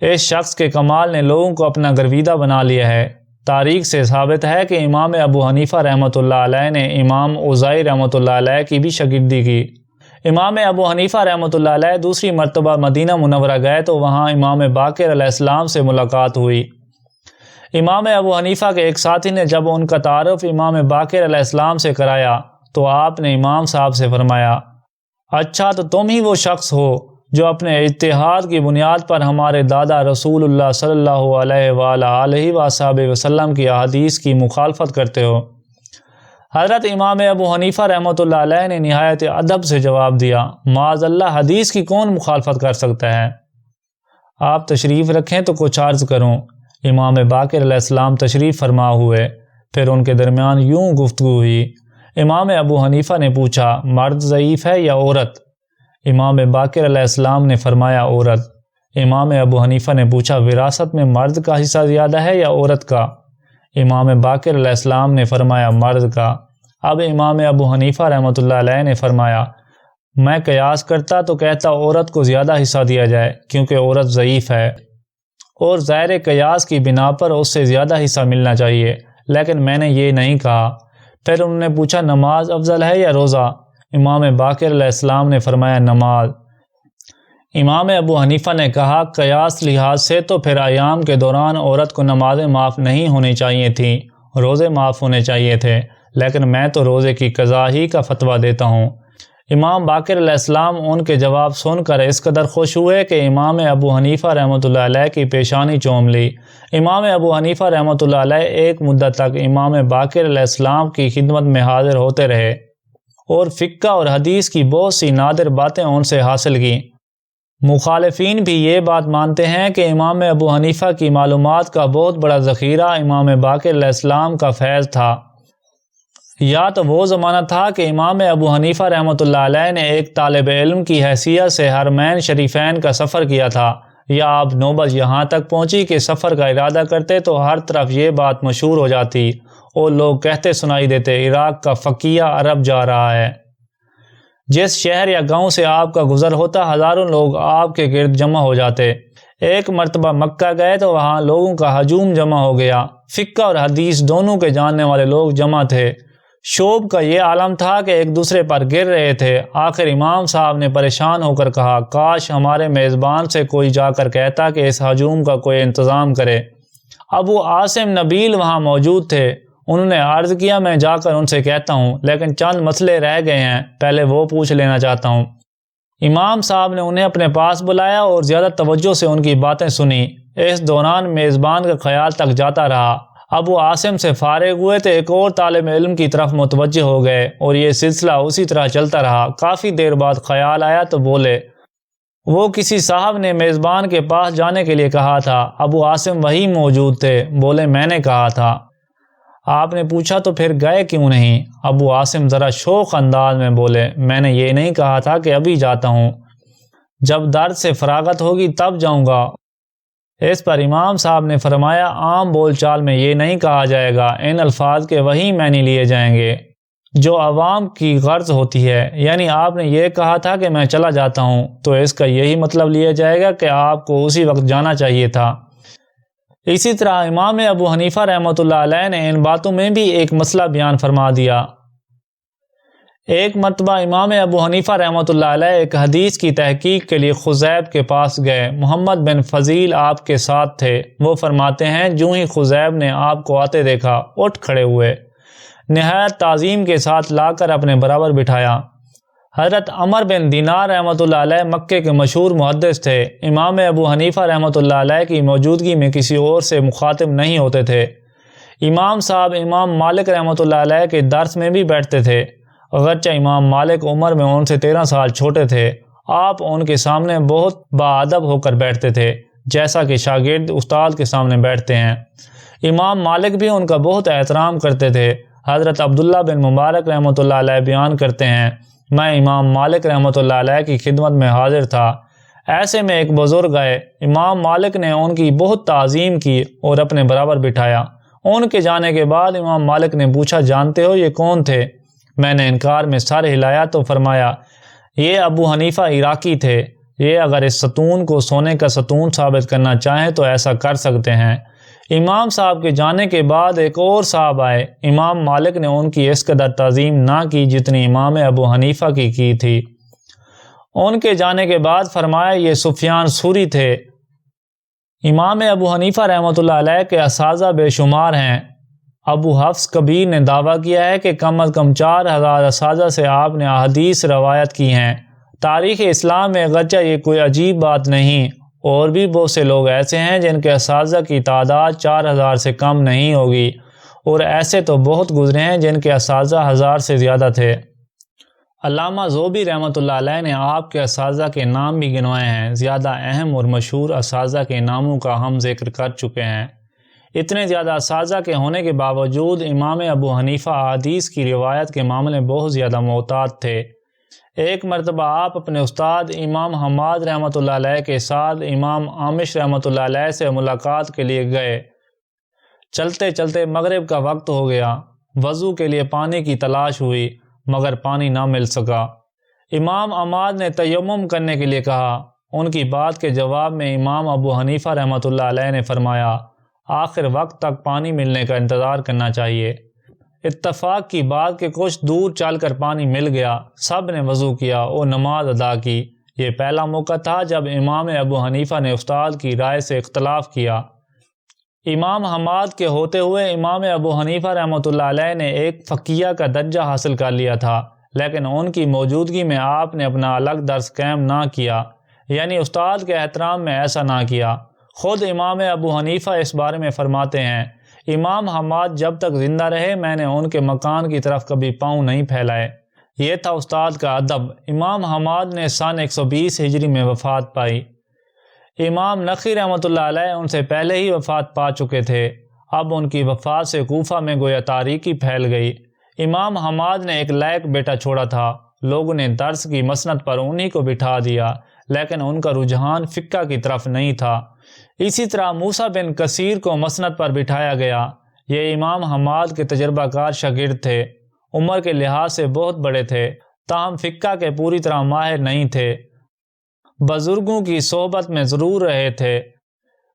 اس شخص کے کمال نے لوگوں کو اپنا گرویدہ بنا لیا ہے۔ تاریخ سے ثابت ہے کہ امام ابو حنیفہ رحمۃ اللہ علیہ نے امام اوزائی رحمۃ اللہ علیہ کی بھی شاگردی کی۔ امام ابو حنیفہ رحمۃ اللہ علیہ دوسری مرتبہ مدینہ منورہ گئے تو وہاں امام باقر علیہ السلام سے ملاقات ہوئی۔ امام ابو حنیفہ کے ایک ساتھی نے جب ان کا تعارف امام باقر علیہ السلام سے کرایا تو آپ نے امام صاحب سے فرمایا اچھا تو تم ہی وہ شخص ہو جو اپنے اجتہاد کی بنیاد پر ہمارے دادا رسول اللہ صلی اللہ علیہ وآلہ وسلم کی احادیث کی مخالفت کرتے ہو۔ حضرت امام ابو حنیفہ رحمۃ اللہ علیہ نے نہایت ادب سے جواب دیا معاذ اللہ، حدیث کی کون مخالفت کر سکتا ہے؟ آپ تشریف رکھیں تو کچھ عرض کروں۔ امام باقر علیہ السلام تشریف فرما ہوئے، پھر ان کے درمیان یوں گفتگو ہوئی۔ امام ابو حنیفہ نے پوچھا مرد ضعیف ہے یا عورت؟ امام باقر علیہ السلام نے فرمایا عورت۔ امام ابو حنیفہ نے پوچھا وراثت میں مرد کا حصہ زیادہ ہے یا عورت کا؟ امام باقر علیہ السلام نے فرمایا مرد کا۔ اب امام ابو حنیفہ رحمۃ اللہ علیہ نے فرمایا میں قیاس کرتا تو کہتا عورت کو زیادہ حصہ دیا جائے کیونکہ عورت ضعیف ہے اور ظاہر قیاس کی بنا پر اس سے زیادہ حصہ ملنا چاہیے، لیکن میں نے یہ نہیں کہا۔ پھر انہوں نے پوچھا نماز افضل ہے یا روزہ؟ امام باقر علیہ السلام نے فرمایا نماز۔ امام ابو حنیفہ نے کہا قیاس لحاظ سے تو پھر ایام کے دوران عورت کو نمازیں معاف نہیں ہونی چاہیے تھیں، روزے معاف ہونے چاہیے تھے، لیکن میں تو روزے کی قضا ہی کا فتویٰ دیتا ہوں۔ امام باقر علیہ السلام ان کے جواب سن کر اس قدر خوش ہوئے کہ امام ابو حنیفہ رحمۃ اللہ علیہ کی پیشانی چوم لی۔ امام ابو حنیفہ رحمۃ اللہ علیہ ایک مدت تک امام باقر علیہ السلام کی خدمت میں حاضر ہوتے رہے اور فقہ اور حدیث کی بہت سی نادر باتیں ان سے حاصل کیں۔ مخالفین بھی یہ بات مانتے ہیں کہ امام ابو حنیفہ کی معلومات کا بہت بڑا ذخیرہ امام باقر علیہ السلام کا فیض تھا۔ یا تو وہ زمانہ تھا کہ امام ابو حنیفہ رحمۃ اللہ علیہ نے ایک طالب علم کی حیثیت سے حرمین شریفین کا سفر کیا تھا، یا اب نوبت یہاں تک پہنچی کہ سفر کا ارادہ کرتے تو ہر طرف یہ بات مشہور ہو جاتی اور لوگ کہتے سنائی دیتے عراق کا فقیہ عرب جا رہا ہے۔ جس شہر یا گاؤں سے آپ کا گزر ہوتا ہزاروں لوگ آپ کے گرد جمع ہو جاتے۔ ایک مرتبہ مکہ گئے تو وہاں لوگوں کا ہجوم جمع ہو گیا۔ فقہ اور حدیث دونوں کے جاننے والے لوگ جمع تھے۔ شوب کا یہ عالم تھا کہ ایک دوسرے پر گر رہے تھے۔ آخر امام صاحب نے پریشان ہو کر کہا، کاش ہمارے میزبان سے کوئی جا کر کہتا کہ اس ہجوم کا کوئی انتظام کرے۔ ابو عاصم نبیل وہاں موجود تھے۔ انہوں نے عرض کیا، میں جا کر ان سے کہتا ہوں، لیکن چند مسئلے رہ گئے ہیں، پہلے وہ پوچھ لینا چاہتا ہوں۔ امام صاحب نے انہیں اپنے پاس بلایا اور زیادہ توجہ سے ان کی باتیں سنی۔ اس دوران میزبان کا خیال تک جاتا رہا۔ ابو عاصم سے فارغ ہوئے تو ایک اور طالب علم کی طرف متوجہ ہو گئے اور یہ سلسلہ اسی طرح چلتا رہا۔ کافی دیر بعد خیال آیا تو بولے، وہ کسی صاحب نے میزبان کے پاس جانے کے لیے کہا تھا۔ ابو عاصم وہی موجود تھے۔ بولے، میں نے کہا تھا۔ آپ نے پوچھا تو پھر گئے کیوں نہیں؟ ابو عاصم ذرا شوق انداز میں بولے، میں نے یہ نہیں کہا تھا کہ ابھی جاتا ہوں، جب درد سے فراغت ہوگی تب جاؤں گا۔ اس پر امام صاحب نے فرمایا، عام بول چال میں یہ نہیں کہا جائے گا، ان الفاظ کے وہی معنی لیے جائیں گے جو عوام کی غرض ہوتی ہے۔ یعنی آپ نے یہ کہا تھا کہ میں چلا جاتا ہوں، تو اس کا یہی مطلب لیا جائے گا کہ آپ کو اسی وقت جانا چاہیے تھا۔ اسی طرح امام ابو حنیفہ رحمۃ اللہ علیہ نے ان باتوں میں بھی ایک مسئلہ بیان فرما دیا۔ ایک مرتبہ امام ابو حنیفہ رحمۃ اللہ علیہ ایک حدیث کی تحقیق کے لیے خزیب کے پاس گئے۔ محمد بن فضیل آپ کے ساتھ تھے۔ وہ فرماتے ہیں، جو ہی خزیب نے آپ کو آتے دیکھا اٹھ کھڑے ہوئے، نہایت تعظیم کے ساتھ لا کر اپنے برابر بٹھایا۔ حضرت عمر بن دینار رحمۃ اللہ علیہ مکے کے مشہور محدث تھے۔ امام ابو حنیفہ رحمۃ اللہ علیہ کی موجودگی میں کسی اور سے مخاطب نہیں ہوتے تھے۔ امام صاحب امام مالک رحمۃ اللہ علیہ کے درس میں بھی بیٹھتے تھے، اگرچہ امام مالک عمر میں ان سے 13 سال چھوٹے تھے۔ آپ ان کے سامنے بہت باادب ہو کر بیٹھتے تھے، جیسا کہ شاگرد استاد کے سامنے بیٹھتے ہیں۔ امام مالک بھی ان کا بہت احترام کرتے تھے۔ حضرت عبداللہ بن مبارک رحمۃ اللہ علیہ بیان کرتے ہیں، میں امام مالک رحمۃ اللہ علیہ کی خدمت میں حاضر تھا۔ ایسے میں ایک بزرگ آئے۔ امام مالک نے ان کی بہت تعظیم کی اور اپنے برابر بٹھایا۔ ان کے جانے کے بعد امام مالک نے پوچھا، جانتے ہو یہ کون تھے؟ میں نے انکار میں سر ہلایا تو فرمایا، یہ ابو حنیفہ عراقی تھے۔ یہ اگر اس ستون کو سونے کا ستون ثابت کرنا چاہیں تو ایسا کر سکتے ہیں۔ امام صاحب کے جانے کے بعد ایک اور صاحب آئے۔ امام مالک نے ان کی اس قدر تعظیم نہ کی جتنی امام ابو حنیفہ کی تھی۔ ان کے جانے کے بعد فرمایا، یہ سفیان ثوری تھے۔ امام ابو حنیفہ رحمۃ اللہ علیہ کے اساتذہ بے شمار ہیں۔ ابو حفص کبیر نے دعویٰ کیا ہے کہ کم از کم 4000 اساتذہ سے آپ نے احادیث روایت کی ہیں۔ تاریخ اسلام میں اگرچہ یہ کوئی عجیب بات نہیں، اور بھی بہت سے لوگ ایسے ہیں جن کے اساتذہ کی تعداد 4000 سے کم نہیں ہوگی، اور ایسے تو بہت گزرے ہیں جن کے اساتذہ 1000 سے زیادہ تھے۔ علامہ ذوبی رحمۃ اللہ علیہ نے آپ کے اساتذہ کے نام بھی گنوائے ہیں۔ زیادہ اہم اور مشہور اساتذہ کے ناموں کا ہم ذکر کر چکے ہیں۔ اتنے زیادہ اساتذہ کے ہونے کے باوجود امام ابو حنیفہ احادیث کی روایت کے معاملے بہت زیادہ محتاط تھے۔ ایک مرتبہ آپ اپنے استاد امام حماد رحمۃ اللہ علیہ کے ساتھ امام عامش رحمۃ اللہ علیہ سے ملاقات کے لیے گئے۔ چلتے چلتے مغرب کا وقت ہو گیا۔ وضو کے لیے پانی کی تلاش ہوئی مگر پانی نہ مل سکا۔ امام حماد نے تیمم کرنے کے لیے کہا۔ ان کی بات کے جواب میں امام ابو حنیفہ رحمۃ اللہ علیہ نے فرمایا، آخر وقت تک پانی ملنے کا انتظار کرنا چاہیے۔ اتفاق کی بات کہ کچھ دور چل کر پانی مل گیا۔ سب نے وضو کیا اور نماز ادا کی۔ یہ پہلا موقع تھا جب امام ابو حنیفہ نے استاد کی رائے سے اختلاف کیا۔ امام حماد کے ہوتے ہوئے امام ابو حنیفہ رحمۃ اللہ علیہ نے ایک فقیہ کا درجہ حاصل کر لیا تھا، لیکن ان کی موجودگی میں آپ نے اپنا الگ درس قائم نہ کیا، یعنی استاد کے احترام میں ایسا نہ کیا۔ خود امام ابو حنیفہ اس بارے میں فرماتے ہیں، امام حماد جب تک زندہ رہے میں نے ان کے مکان کی طرف کبھی پاؤں نہیں پھیلائے۔ یہ تھا استاد کا ادب۔ امام حماد نے سن 120 ہجری میں وفات پائی۔ امام نقی رحمۃ اللہ علیہ ان سے پہلے ہی وفات پا چکے تھے۔ اب ان کی وفات سے کوفہ میں گویا تاریکی پھیل گئی۔ امام حماد نے ایک لائق بیٹا چھوڑا تھا۔ لوگوں نے درس کی مسند پر انہی کو بٹھا دیا، لیکن ان کا رجحان فقہ کی طرف نہیں تھا۔ اسی طرح موسیٰ بن کثیر کو مسند پر بٹھایا گیا۔ یہ امام حماد کے تجربہ کار شاگرد تھے، عمر کے لحاظ سے بہت بڑے تھے، تاہم فقہ کے پوری طرح ماہر نہیں تھے، بزرگوں کی صحبت میں ضرور رہے تھے۔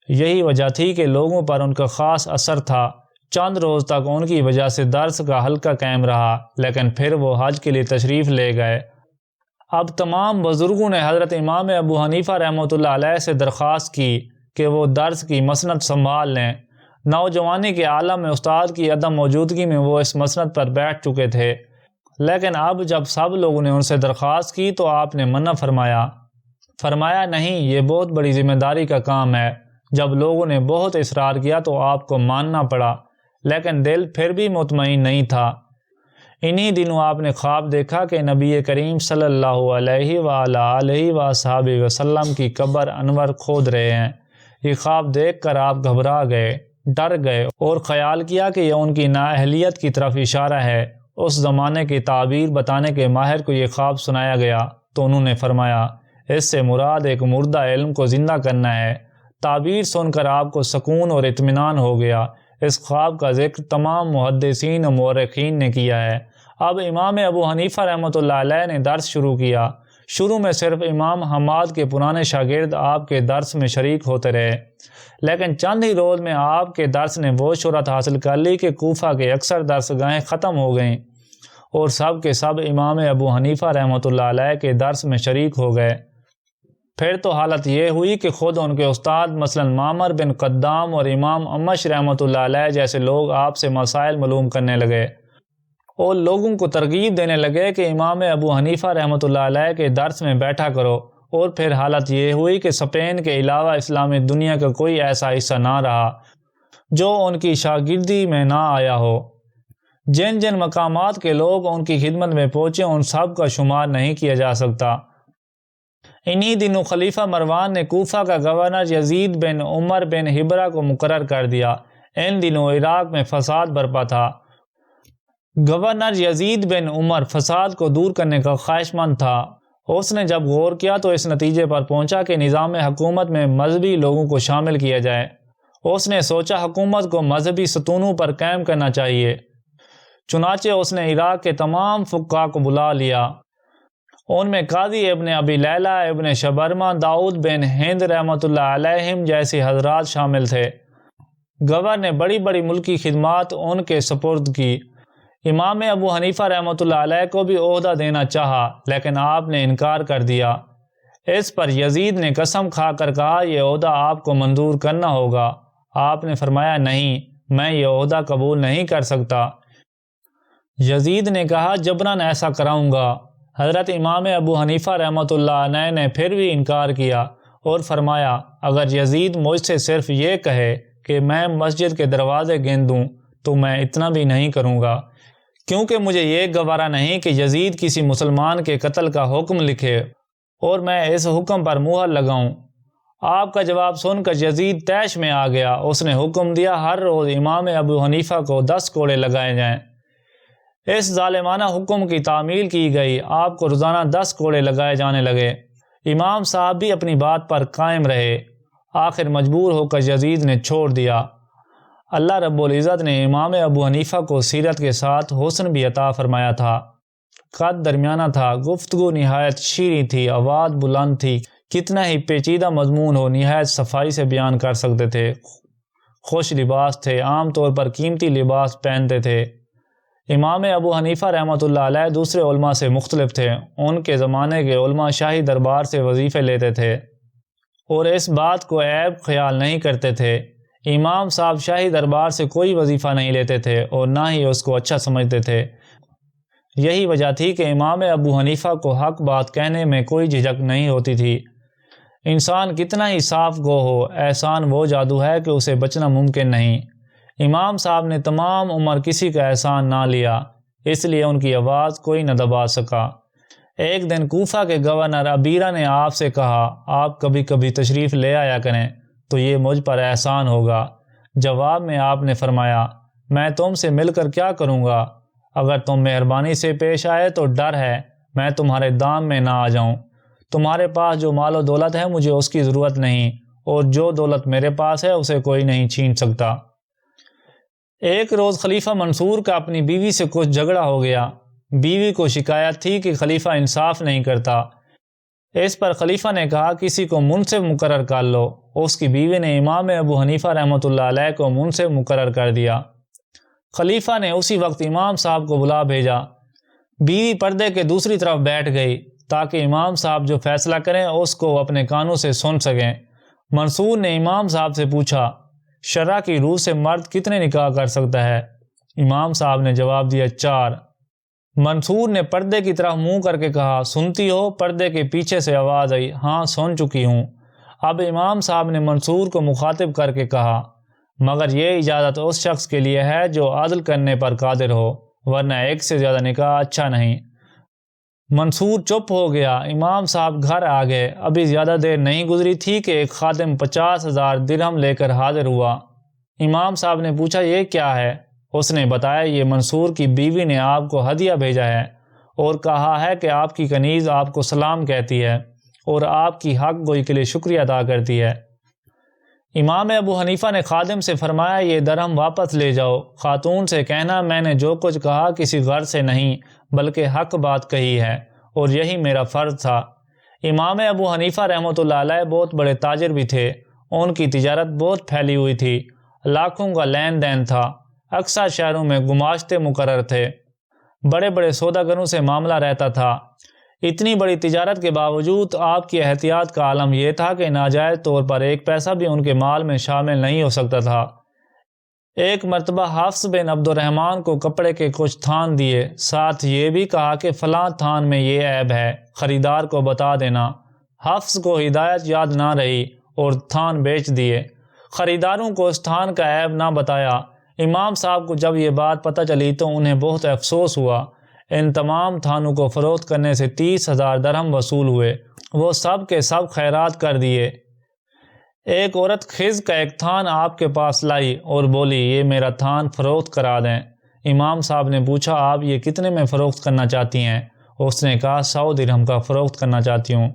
یہی وجہ تھی کہ لوگوں پر ان کا خاص اثر تھا۔ چند روز تک ان کی وجہ سے درس کا حلقہ قائم رہا، لیکن پھر وہ حج کے لیے تشریف لے گئے۔ اب تمام بزرگوں نے حضرت امام ابو حنیفہ رحمۃ اللہ علیہ سے درخواست کی کہ وہ درس کی مسند سنبھال لیں۔ نوجوانی کے عالم میں استاد کی عدم موجودگی میں وہ اس مسند پر بیٹھ چکے تھے، لیکن اب جب سب لوگوں نے ان سے درخواست کی تو آپ نے منع فرمایا نہیں، یہ بہت بڑی ذمہ داری کا کام ہے۔ جب لوگوں نے بہت اصرار کیا تو آپ کو ماننا پڑا، لیکن دل پھر بھی مطمئن نہیں تھا۔ انہی دنوں آپ نے خواب دیکھا کہ نبی کریم صلی اللہ علیہ وآلہ وصحبہ وسلم کی قبر انور کھود رہے ہیں۔ یہ خواب دیکھ کر آپ گھبرا گئے، ڈر گئے اور خیال کیا کہ یہ ان کی نااہلیت کی طرف اشارہ ہے۔ اس زمانے کی تعبیر بتانے کے ماہر کو یہ خواب سنایا گیا تو انہوں نے فرمایا، اس سے مراد ایک مردہ علم کو زندہ کرنا ہے۔ تعبیر سن کر آپ کو سکون اور اطمینان ہو گیا۔ اس خواب کا ذکر تمام محدثین و مورخین نے کیا ہے۔ اب امام ابو حنیفہ رحمۃ اللہ علیہ نے درس شروع کیا۔ شروع میں صرف امام حماد کے پرانے شاگرد آپ کے درس میں شریک ہوتے رہے، لیکن چند ہی روز میں آپ کے درس نے وہ شہرت حاصل کر لی کہ کوفہ کے اکثر درس گاہیں ختم ہو گئیں اور سب کے سب امام ابو حنیفہ رحمۃ اللہ علیہ کے درس میں شریک ہو گئے۔ پھر تو حالت یہ ہوئی کہ خود ان کے استاد مثلا معمر بن قدام اور امام امش رحمۃ اللہ علیہ جیسے لوگ آپ سے مسائل معلوم کرنے لگے اور لوگوں کو ترغیب دینے لگے کہ امام ابو حنیفہ رحمۃ اللہ علیہ کے درس میں بیٹھا کرو۔ اور پھر حالت یہ ہوئی کہ اسپین کے علاوہ اسلامی دنیا کا کوئی ایسا حصہ نہ رہا جو ان کی شاگردی میں نہ آیا ہو۔ جن جن مقامات کے لوگ ان کی خدمت میں پہنچے ان سب کا شمار نہیں کیا جا سکتا۔ انہی دنوں خلیفہ مروان نے کوفہ کا گورنر یزید بن عمر بن حبرہ کو مقرر کر دیا۔ ان دنوں عراق میں فساد برپا تھا۔ گورنر یزید بن عمر فساد کو دور کرنے کا خواہش مند تھا۔ اس نے جب غور کیا تو اس نتیجے پر پہنچا کہ نظام حکومت میں مذہبی لوگوں کو شامل کیا جائے۔ اس نے سوچا حکومت کو مذہبی ستونوں پر قائم کرنا چاہیے۔ چنانچہ اس نے عراق کے تمام فقہاء کو بلا لیا۔ ان میں قاضی ابن ابی لیلہ، ابن شبرمہ، داؤد بن ہند رحمۃ اللہ علیہم جیسی حضرات شامل تھے۔ گورنر نے بڑی بڑی ملکی خدمات ان کے سپرد کی۔ امام ابو حنیفہ رحمۃ اللہ علیہ کو بھی عہدہ دینا چاہا، لیکن آپ نے انکار کر دیا۔ اس پر یزید نے قسم کھا کر کہا، یہ عہدہ آپ کو منظور کرنا ہوگا۔ آپ نے فرمایا، نہیں، میں یہ عہدہ قبول نہیں کر سکتا۔ یزید نے کہا، جبراً ایسا کراؤں گا۔ حضرت امام ابو حنیفہ رحمۃ اللہ علیہ نے پھر بھی انکار کیا اور فرمایا، اگر یزید مجھ سے صرف یہ کہے کہ میں مسجد کے دروازے گن دوں تو میں اتنا بھی نہیں کروں گا، کیونکہ مجھے یہ گوارا نہیں کہ یزید کسی مسلمان کے قتل کا حکم لکھے اور میں اس حکم پر مہر لگاؤں۔ آپ کا جواب سن کر یزید طیش میں آ گیا۔ اس نے حکم دیا، ہر روز امام ابو حنیفہ کو 10 کوڑے لگائے جائیں۔ اس ظالمانہ حکم کی تعمیل کی گئی۔ آپ کو روزانہ 10 کوڑے لگائے جانے لگے۔ امام صاحب بھی اپنی بات پر قائم رہے۔ آخر مجبور ہو کر یزید نے چھوڑ دیا۔ اللہ رب العزت نے امام ابو حنیفہ کو سیرت کے ساتھ حسن بھی عطا فرمایا تھا۔ قد درمیانہ تھا، گفتگو نہایت شیریں تھی، آواز بلند تھی، کتنا ہی پیچیدہ مضمون ہو نہایت صفائی سے بیان کر سکتے تھے۔ خوش لباس تھے، عام طور پر قیمتی لباس پہنتے تھے۔ امام ابو حنیفہ رحمۃ اللہ علیہ دوسرے علماء سے مختلف تھے۔ ان کے زمانے کے علماء شاہی دربار سے وظیفے لیتے تھے اور اس بات کو عیب خیال نہیں کرتے تھے۔ امام صاحب شاہی دربار سے کوئی وظیفہ نہیں لیتے تھے اور نہ ہی اس کو اچھا سمجھتے تھے۔ یہی وجہ تھی کہ امام ابو حنیفہ کو حق بات کہنے میں کوئی جھجک نہیں ہوتی تھی۔ انسان کتنا ہی صاف گو ہو، احسان وہ جادو ہے کہ اسے بچنا ممکن نہیں۔ امام صاحب نے تمام عمر کسی کا احسان نہ لیا، اس لیے ان کی آواز کوئی نہ دبا سکا۔ ایک دن کوفہ کے گورنر عبیرہ نے آپ سے کہا، آپ کبھی کبھی تشریف لے آیا کریں تو یہ مجھ پر احسان ہوگا۔ جواب میں آپ نے فرمایا، میں تم سے مل کر کیا کروں گا؟ اگر تم مہربانی سے پیش آئے تو ڈر ہے میں تمہارے دام میں نہ آ جاؤں۔ تمہارے پاس جو مال و دولت ہے مجھے اس کی ضرورت نہیں، اور جو دولت میرے پاس ہے اسے کوئی نہیں چھین سکتا۔ ایک روز خلیفہ منصور کا اپنی بیوی سے کچھ جھگڑا ہو گیا۔ بیوی کو شکایت تھی کہ خلیفہ انصاف نہیں کرتا۔ اس پر خلیفہ نے کہا کسی کو منصف مقرر کر لو۔ اس کی بیوی نے امام ابو حنیفہ رحمۃ اللہ علیہ کو منصف مقرر کر دیا۔ خلیفہ نے اسی وقت امام صاحب کو بلا بھیجا۔ بیوی پردے کے دوسری طرف بیٹھ گئی تاکہ امام صاحب جو فیصلہ کریں اس کو اپنے کانوں سے سن سکیں۔ منصور نے امام صاحب سے پوچھا، شرع کی روح سے مرد کتنے نکاح کر سکتا ہے؟ امام صاحب نے جواب دیا 4۔ منصور نے پردے کی طرف منہ کر کے کہا، سنتی ہو؟ پردے کے پیچھے سے آواز آئی، ہاں سن چکی ہوں۔ اب امام صاحب نے منصور کو مخاطب کر کے کہا، مگر یہ اجازت اس شخص کے لیے ہے جو عدل کرنے پر قادر ہو، ورنہ ایک سے زیادہ نکاح اچھا نہیں۔ منصور چپ ہو گیا۔ امام صاحب گھر آ گئے۔ ابھی زیادہ دیر نہیں گزری تھی کہ ایک خادم 50,000 درہم لے کر حاضر ہوا۔ امام صاحب نے پوچھا، یہ کیا ہے؟ اس نے بتایا، یہ منصور کی بیوی نے آپ کو ہدیہ بھیجا ہے اور کہا ہے کہ آپ کی کنیز آپ کو سلام کہتی ہے اور آپ کی حق گوئی کے لیے شکریہ ادا کرتی ہے۔ امام ابو حنیفہ نے خادم سے فرمایا، یہ درہم واپس لے جاؤ۔ خاتون سے کہنا میں نے جو کچھ کہا کسی غرض سے نہیں بلکہ حق بات کہی ہے اور یہی میرا فرض تھا۔ امام ابو حنیفہ رحمۃ اللہ علیہ بہت بڑے تاجر بھی تھے۔ ان کی تجارت بہت پھیلی ہوئی تھی، لاکھوں کا لین دین تھا، اکثر شہروں میں گماشتے مقرر تھے، بڑے بڑے سوداگروں سے معاملہ رہتا تھا۔ اتنی بڑی تجارت کے باوجود آپ کی احتیاط کا عالم یہ تھا کہ ناجائز طور پر ایک پیسہ بھی ان کے مال میں شامل نہیں ہو سکتا تھا۔ ایک مرتبہ حفص بن عبد الرحمن کو کپڑے کے کچھ تھان دیے، ساتھ یہ بھی کہا کہ فلاں تھان میں یہ عیب ہے، خریدار کو بتا دینا۔ حفص کو ہدایت یاد نہ رہی اور تھان بیچ دیے۔ خریداروں کو اس تھان کا عیب نہ بتایا۔ امام صاحب کو جب یہ بات پتہ چلی تو انہیں بہت افسوس ہوا۔ ان تمام تھانوں کو فروخت کرنے سے 30,000 درہم وصول ہوئے۔ وہ سب کے سب خیرات کر دیے۔ ایک عورت خز کا ایک تھان آپ کے پاس لائی اور بولی، یہ میرا تھان فروخت کرا دیں۔ امام صاحب نے پوچھا، آپ یہ کتنے میں فروخت کرنا چاہتی ہیں؟ اس نے کہا، 100 درہم کا فروخت کرنا چاہتی ہوں۔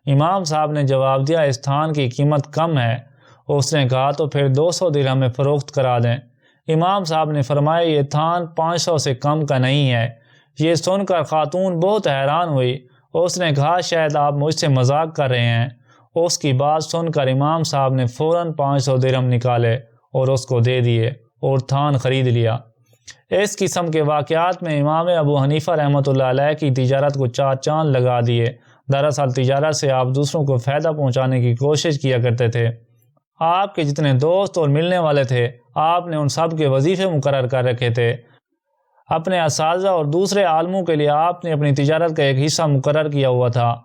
امام صاحب نے جواب دیا، اس تھان کی قیمت کم ہے۔ اس نے کہا، تو پھر 200 درہم میں فروخت کرا دیں۔ امام صاحب نے فرمایا، یہ تھان 500 سے کم کا نہیں ہے۔ یہ سن کر خاتون بہت حیران ہوئی۔ اس نے کہا، شاید آپ مجھ سے مذاق کر رہے ہیں۔ اس کی بات سن کر امام صاحب نے فوراً 500 درہم نکالے اور اس کو دے دیے اور تھان خرید لیا۔ اس قسم کے واقعات میں امام ابو حنیفہ رحمۃ اللہ علیہ کی تجارت کو 4 چاند لگا دیے۔ دراصل تجارت سے آپ دوسروں کو فائدہ پہنچانے کی کوشش کیا کرتے تھے۔ آپ کے جتنے دوست اور ملنے والے تھے، آپ نے ان سب کے وظیفے مقرر کر رکھے تھے۔ اپنے اساتذہ اور دوسرے عالموں کے لیے آپ نے اپنی تجارت کا ایک حصہ مقرر کیا ہوا تھا۔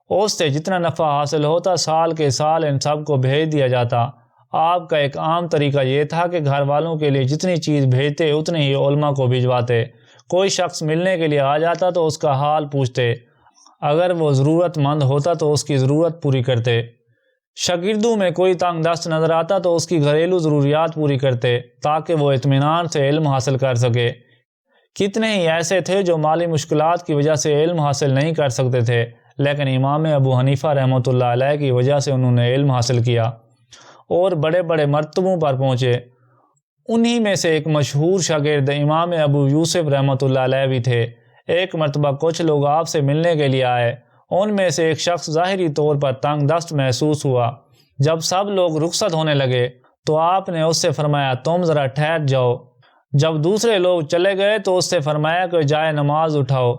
اس سے جتنا نفع حاصل ہوتا سال کے سال ان سب کو بھیج دیا جاتا۔ آپ کا ایک عام طریقہ یہ تھا کہ گھر والوں کے لیے جتنی چیز بھیجتے اتنے ہی علماء کو بھجواتے۔ کوئی شخص ملنے کے لیے آ جاتا تو اس کا حال پوچھتے، اگر وہ ضرورت مند ہوتا تو اس کی ضرورت پوری کرتے۔ شاگردوں میں کوئی تنگ دست نظر آتا تو اس کی گھریلو ضروریات پوری کرتے تاکہ وہ اطمینان سے علم حاصل کر سکے۔ کتنے ہی ایسے تھے جو مالی مشکلات کی وجہ سے علم حاصل نہیں کر سکتے تھے، لیکن امام ابو حنیفہ رحمۃ اللہ علیہ کی وجہ سے انہوں نے علم حاصل کیا اور بڑے بڑے مرتبوں پر پہنچے۔ انہی میں سے ایک مشہور شاگرد امام ابو یوسف رحمۃ اللہ علیہ بھی تھے۔ ایک مرتبہ کچھ لوگ آپ سے ملنے کے لیے آئے۔ ان میں سے ایک شخص ظاہری طور پر تنگ دست محسوس ہوا۔ جب سب لوگ رخصت ہونے لگے تو آپ نے اس سے فرمایا، تم ذرا ٹھہر جاؤ۔ جب دوسرے لوگ چلے گئے تو اس سے فرمایا کہ جائے نماز اٹھاؤ۔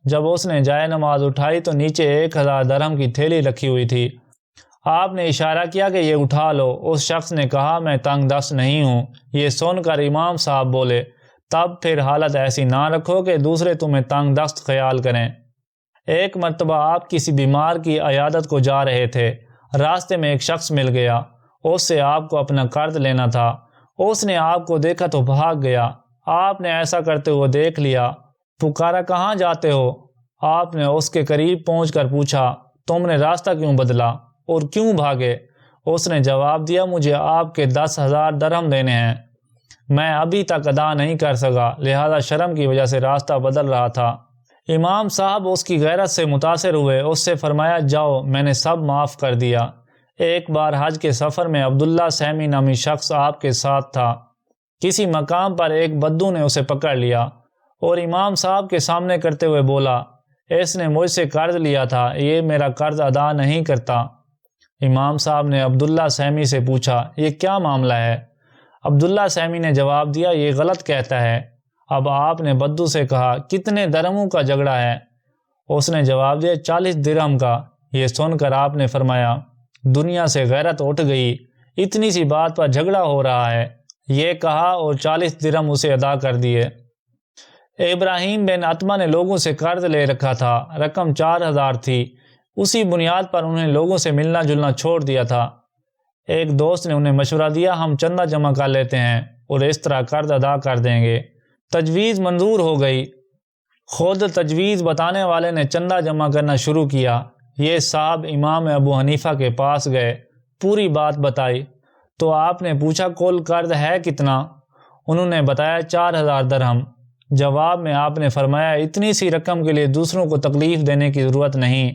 جب اس نے جائے نماز اٹھائی تو نیچے 1000 درہم کی تھیلی رکھی ہوئی تھی۔ آپ نے اشارہ کیا کہ یہ اٹھا لو۔ اس شخص نے کہا، میں تنگ دست نہیں ہوں۔ یہ سن کر امام صاحب بولے، تب پھر حالت ایسی نہ رکھو کہ دوسرے تمہیں تنگ دست خیال کریں۔ ایک مرتبہ آپ کسی بیمار کی عیادت کو جا رہے تھے۔ راستے میں ایک شخص مل گیا، اس سے آپ کو اپنا قرض لینا تھا۔ اس نے آپ کو دیکھا تو بھاگ گیا۔ آپ نے ایسا کرتے ہوئے دیکھ لیا، پکارا، کہاں جاتے ہو؟ آپ نے اس کے قریب پہنچ کر پوچھا، تم نے راستہ کیوں بدلا اور کیوں بھاگے؟ اس نے جواب دیا، مجھے آپ کے 10,000 درہم دینے ہیں، میں ابھی تک ادا نہیں کر سکا، لہذا شرم کی وجہ سے راستہ بدل رہا تھا۔ امام صاحب اس کی غیرت سے متاثر ہوئے، اس سے فرمایا، جاؤ، میں نے سب معاف کر دیا۔ ایک بار حج کے سفر میں عبداللہ سہمی نامی شخص آپ کے ساتھ تھا۔ کسی مقام پر ایک بدو نے اسے پکڑ لیا اور امام صاحب کے سامنے کرتے ہوئے بولا، اس نے مجھ سے قرض لیا تھا، یہ میرا قرض ادا نہیں کرتا۔ امام صاحب نے عبداللہ سہمی سے پوچھا، یہ کیا معاملہ ہے؟ عبداللہ سہمی نے جواب دیا، یہ غلط کہتا ہے۔ اب آپ نے بدو سے کہا، کتنے درہموں کا جھگڑا ہے؟ اس نے جواب دیا، 40 درہم کا۔ یہ سن کر آپ نے فرمایا، دنیا سے غیرت اٹھ گئی، اتنی سی بات پر جھگڑا ہو رہا ہے۔ یہ کہا اور 40 درہم اسے ادا کر دیے۔ ابراہیم بن عتبہ نے لوگوں سے قرض لے رکھا تھا، رقم 4000 تھی۔ اسی بنیاد پر انہیں لوگوں سے ملنا جلنا چھوڑ دیا تھا۔ ایک دوست نے انہیں مشورہ دیا، ہم چندہ جمع کر لیتے ہیں اور اس طرح قرض ادا کر دیں گے۔ تجویز منظور ہو گئی۔ خود تجویز بتانے والے نے چندہ جمع کرنا شروع کیا۔ یہ صاحب امام ابو حنیفہ کے پاس گئے، پوری بات بتائی تو آپ نے پوچھا، کل قرض ہے کتنا؟ انہوں نے بتایا 4000 درہم۔ جواب میں آپ نے فرمایا، اتنی سی رقم کے لیے دوسروں کو تکلیف دینے کی ضرورت نہیں۔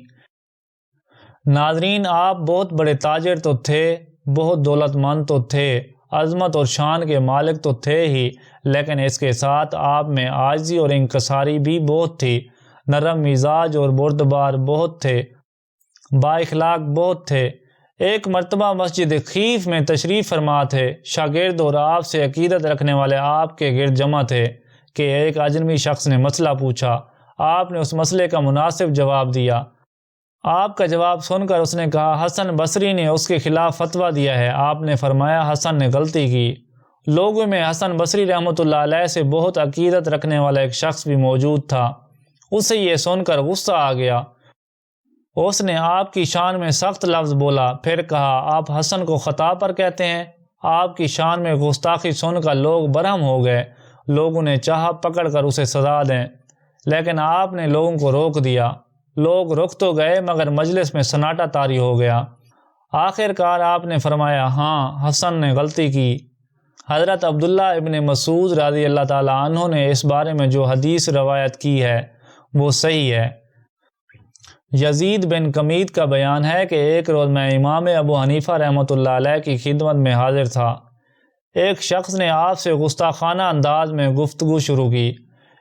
ناظرین، آپ بہت بڑے تاجر تو تھے، بہت دولت مند تو تھے، عظمت اور شان کے مالک تو تھے ہی، لیکن اس کے ساتھ آپ میں عاجزی اور انکساری بھی بہت تھی۔ نرم مزاج اور بردبار بہت تھے، با اخلاق بہت تھے۔ ایک مرتبہ مسجد خیف میں تشریف فرما تھے، شاگرد اور آپ سے عقیدت رکھنے والے آپ کے گرد جمع تھے کہ ایک اجنبی شخص نے مسئلہ پوچھا۔ آپ نے اس مسئلے کا مناسب جواب دیا۔ آپ کا جواب سن کر اس نے کہا، حسن بصری نے اس کے خلاف فتویٰ دیا ہے۔ آپ نے فرمایا، حسن نے غلطی کی۔ لوگوں میں حسن بصری رحمۃ اللہ علیہ سے بہت عقیدت رکھنے والا ایک شخص بھی موجود تھا۔ اسے یہ سن کر غصہ آ گیا۔ اس نے آپ کی شان میں سخت لفظ بولا، پھر کہا، آپ حسن کو خطا پر کہتے ہیں؟ آپ کی شان میں گستاخی سن کر لوگ برہم ہو گئے۔ لوگوں نے چاہا پکڑ کر اسے سزا دیں، لیکن آپ نے لوگوں کو روک دیا۔ لوگ رک تو گئے مگر مجلس میں سناٹا طاری ہو گیا۔ آخر کار آپ نے فرمایا، ہاں حسن نے غلطی کی۔ حضرت عبداللہ ابن مسعود رضی اللہ تعالیٰ عنہ نے اس بارے میں جو حدیث روایت کی ہے وہ صحیح ہے۔ یزید بن کمید کا بیان ہے کہ ایک روز میں امام ابو حنیفہ رحمۃ اللہ علیہ کی خدمت میں حاضر تھا۔ ایک شخص نے آپ سے گستاخانہ انداز میں گفتگو شروع کی۔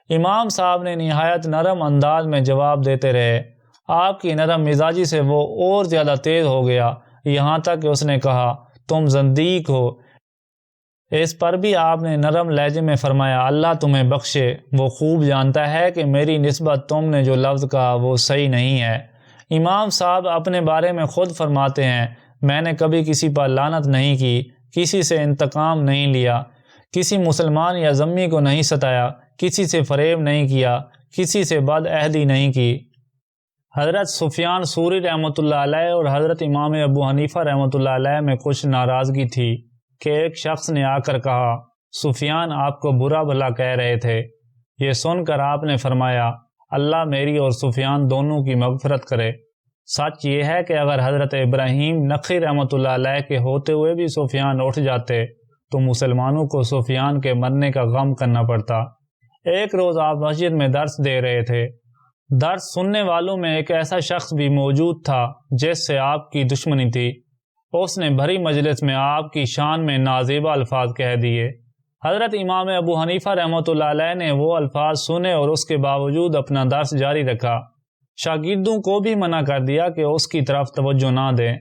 امام صاحب نے نہایت نرم انداز میں جواب دیتے رہے۔ آپ کی نرم مزاجی سے وہ اور زیادہ تیز ہو گیا، یہاں تک کہ اس نے کہا، تم زندیق ہو۔ اس پر بھی آپ نے نرم لہجے میں فرمایا، اللہ تمہیں بخشے، وہ خوب جانتا ہے کہ میری نسبت تم نے جو لفظ کہا وہ صحیح نہیں ہے۔ امام صاحب اپنے بارے میں خود فرماتے ہیں، میں نے کبھی کسی پر لعنت نہیں کی، کسی سے انتقام نہیں لیا، کسی مسلمان یا ذمی کو نہیں ستایا، کسی سے فریب نہیں کیا، کسی سے بد عہدی نہیں کی۔ حضرت سفیان ثوری رحمۃ اللہ علیہ اور حضرت امام ابو حنیفہ رحمۃ اللہ علیہ میں کچھ ناراضگی تھی کہ ایک شخص نے آ کر کہا، سفیان آپ کو برا بھلا کہہ رہے تھے۔ یہ سن کر آپ نے فرمایا، اللہ میری اور سفیان دونوں کی مغفرت کرے۔ سچ یہ ہے کہ اگر حضرت ابراہیم نخعی رحمۃ اللہ علیہ کے ہوتے ہوئے بھی سفیان اٹھ جاتے تو مسلمانوں کو سفیان کے مرنے کا غم کرنا پڑتا۔ ایک روز آپ مسجد میں درس دے رہے تھے۔ درس سننے والوں میں ایک ایسا شخص بھی موجود تھا جس سے آپ کی دشمنی تھی۔ اس نے بھری مجلس میں آپ کی شان میں نازیبا الفاظ کہہ دیے۔ حضرت امام ابو حنیفہ رحمۃ اللہ علیہ نے وہ الفاظ سنے اور اس کے باوجود اپنا درس جاری رکھا۔ شاگردوں کو بھی منع کر دیا کہ اس کی طرف توجہ نہ دیں۔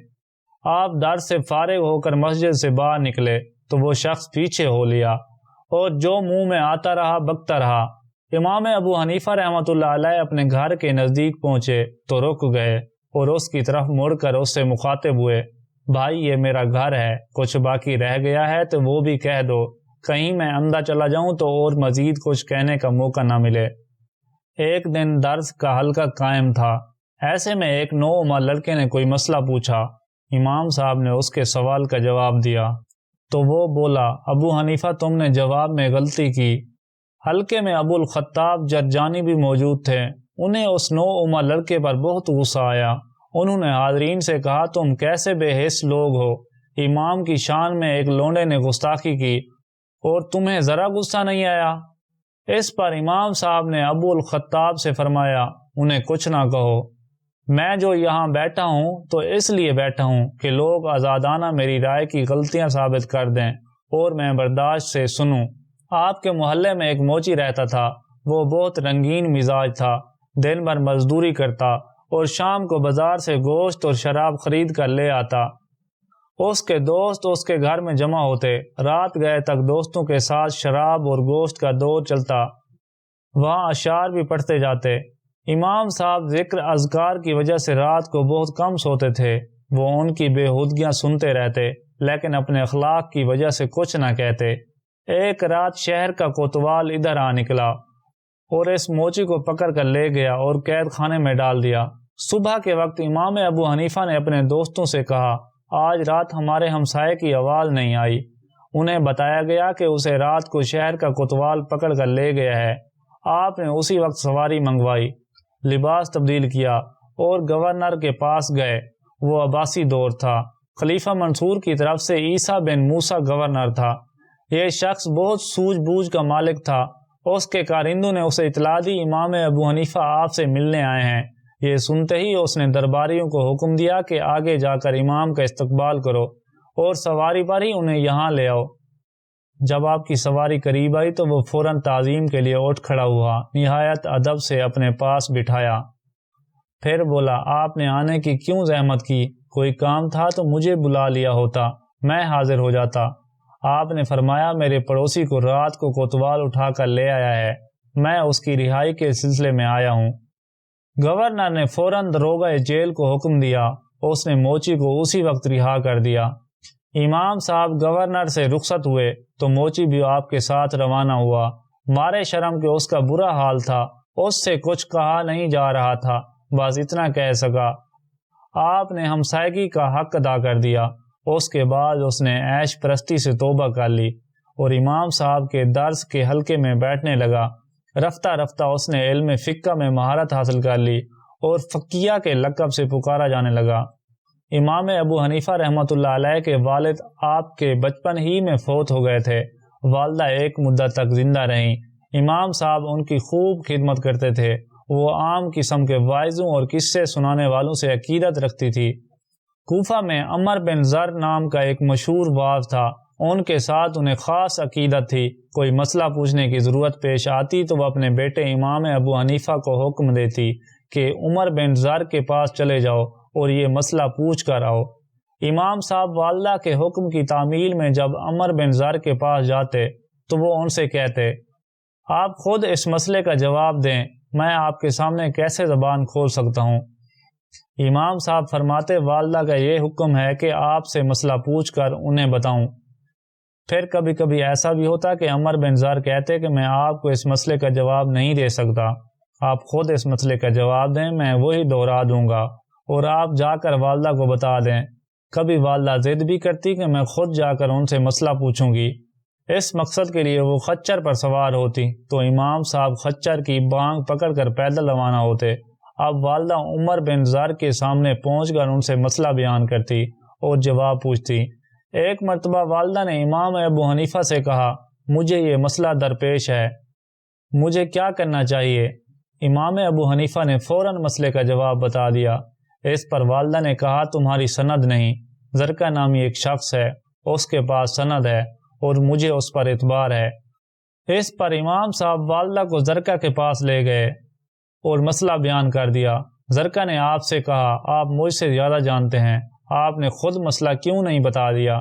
آپ درس سے فارغ ہو کر مسجد سے باہر نکلے تو وہ شخص پیچھے ہو لیا اور جو منہ میں آتا رہا بکتا رہا۔ امام ابو حنیفہ رحمۃ اللہ علیہ اپنے گھر کے نزدیک پہنچے تو رک گئے اور اس کی طرف مڑ کر اس سے مخاطب ہوئے، بھائی یہ میرا گھر ہے، کچھ باقی رہ گیا ہے تو وہ بھی کہہ دو، کہیں میں اندھا چلا جاؤں تو اور مزید کچھ کہنے کا موقع نہ ملے۔ ایک دن درس کا حلقہ قائم تھا۔ ایسے میں ایک نوعمر لڑکے نے کوئی مسئلہ پوچھا۔ امام صاحب نے اس کے سوال کا جواب دیا تو وہ بولا، ابو حنیفہ تم نے جواب میں غلطی کی۔ حلقے میں ابو الخطاب جرجانی بھی موجود تھے۔ انہیں اس نوعمر لڑکے پر بہت غصہ آیا۔ انہوں نے حاضرین سے کہا، تم کیسے بے حس لوگ ہو، امام کی شان میں ایک لونڈے نے گستاخی کی اور تمہیں ذرا غصہ نہیں آیا؟ اس پر امام صاحب نے ابو الخطاب سے فرمایا، انہیں کچھ نہ کہو، میں جو یہاں بیٹھا ہوں تو اس لیے بیٹھا ہوں کہ لوگ آزادانہ میری رائے کی غلطیاں ثابت کر دیں اور میں برداشت سے سنوں۔ آپ کے محلے میں ایک موچی رہتا تھا، وہ بہت رنگین مزاج تھا، دن بھر مزدوری کرتا اور شام کو بازار سے گوشت اور شراب خرید کر لے آتا۔ اس کے دوست اس کے گھر میں جمع ہوتے، رات گئے تک دوستوں کے ساتھ شراب اور گوشت کا دور چلتا، وہاں اشعار بھی پڑھتے جاتے۔ امام صاحب ذکر اذکار کی وجہ سے رات کو بہت کم سوتے تھے، وہ ان کی بےہودگیاں سنتے رہتے لیکن اپنے اخلاق کی وجہ سے کچھ نہ کہتے۔ ایک رات شہر کا کوتوال ادھر آ نکلا اور اس موچی کو پکڑ کر لے گیا اور قید خانے میں ڈال دیا۔ صبح کے وقت امام ابو حنیفہ نے اپنے دوستوں سے کہا، آج رات ہمارے ہمسائے کی آواز نہیں آئی۔ انہیں بتایا گیا کہ اسے رات کو شہر کا کوتوال پکڑ کر لے گیا ہے۔ آپ نے اسی وقت سواری منگوائی، لباس تبدیل کیا اور گورنر کے پاس گئے۔ وہ عباسی دور تھا، خلیفہ منصور کی طرف سے عیسیٰ بن موسیٰ گورنر تھا۔ یہ شخص بہت سوجھ بوجھ کا مالک تھا۔ اس کے کارندوں نے اسے اطلاع دی، امام ابو حنیفہ آپ سے ملنے آئے ہیں۔ یہ سنتے ہی اس نے درباریوں کو حکم دیا کہ آگے جا کر امام کا استقبال کرو اور سواری پر ہی انہیں یہاں لے آؤ۔ جب آپ کی سواری قریب آئی تو وہ فوراً تعظیم کے لیے اٹھ کھڑا ہوا، نہایت ادب سے اپنے پاس بٹھایا، پھر بولا، آپ نے آنے کی کیوں زحمت کی؟ کوئی کام تھا تو مجھے بلا لیا ہوتا، میں حاضر ہو جاتا۔ آپ نے فرمایا، میرے پڑوسی کو رات کو کوتوال اٹھا کر لے آیا ہے، میں اس کی رہائی کے سلسلے میں آیا ہوں۔ گورنر نے فوراً داروغہ جیل کو حکم دیا، اس نے موچی کو اسی وقت رہا کر دیا۔ امام صاحب گورنر سے رخصت ہوئے تو موچی بھی آپ کے ساتھ روانہ ہوا۔ مارے شرم کہ اس کا برا حال تھا، اس سے کچھ کہا نہیں جا رہا تھا، بس اتنا کہہ سکا، آپ نے ہمسائیگی کا حق ادا کر دیا۔ اس کے بعد اس نے عیش پرستی سے توبہ کر لی اور امام صاحب کے درس کے حلقے میں بیٹھنے لگا۔ رفتہ رفتہ اس نے علم فقہ میں مہارت حاصل کر لی اور فقیہ کے لقب سے پکارا جانے لگا۔ امام ابو حنیفہ رحمۃ اللہ علیہ کے والد آپ کے بچپن ہی میں فوت ہو گئے تھے، والدہ ایک مدت تک زندہ رہیں۔ امام صاحب ان کی خوب خدمت کرتے تھے۔ وہ عام قسم کے واعظوں اور قصے سنانے والوں سے عقیدت رکھتی تھی۔ کوفہ میں عمر بن زر نام کا ایک مشہور واعظ تھا، ان کے ساتھ انہیں خاص عقیدت تھی۔ کوئی مسئلہ پوچھنے کی ضرورت پیش آتی تو وہ اپنے بیٹے امام ابو حنیفہ کو حکم دیتی کہ عمر بن زر کے پاس چلے جاؤ اور یہ مسئلہ پوچھ کر آؤ۔ امام صاحب والدہ کے حکم کی تعمیل میں جب عمر بن زر کے پاس جاتے تو وہ ان سے کہتے، آپ خود اس مسئلے کا جواب دیں، میں آپ کے سامنے کیسے زبان کھول سکتا ہوں؟ امام صاحب فرماتے، والدہ کا یہ حکم ہے کہ آپ سے مسئلہ پوچھ کر انہیں بتاؤں۔ پھر کبھی کبھی ایسا بھی ہوتا کہ عمر بن زر کہتے کہ میں آپ کو اس مسئلے کا جواب نہیں دے سکتا، آپ خود اس مسئلے کا جواب دیں، میں وہی دہرا دوں گا اور آپ جا کر والدہ کو بتا دیں۔ کبھی والدہ ضد بھی کرتی کہ میں خود جا کر ان سے مسئلہ پوچھوں گی۔ اس مقصد کے لیے وہ خچر پر سوار ہوتی تو امام صاحب خچر کی بانگ پکڑ کر پیدل روانہ ہوتے۔ اب والدہ عمر بن زر کے سامنے پہنچ کر ان سے مسئلہ بیان کرتی اور جواب پوچھتی۔ ایک مرتبہ والدہ نے امام ابو حنیفہ سے کہا، مجھے یہ مسئلہ درپیش ہے، مجھے کیا کرنا چاہیے؟ امام ابو حنیفہ نے فوراً مسئلے کا جواب بتا دیا۔ اس پر والدہ نے کہا، تمہاری سند نہیں، زرکہ نامی ایک شخص ہے، اس کے پاس سند ہے اور مجھے اس پر اعتبار ہے۔ اس پر امام صاحب والدہ کو زرکہ کے پاس لے گئے اور مسئلہ بیان کر دیا۔ زرکہ نے آپ سے کہا، آپ مجھ سے زیادہ جانتے ہیں، آپ نے خود مسئلہ کیوں نہیں بتا دیا؟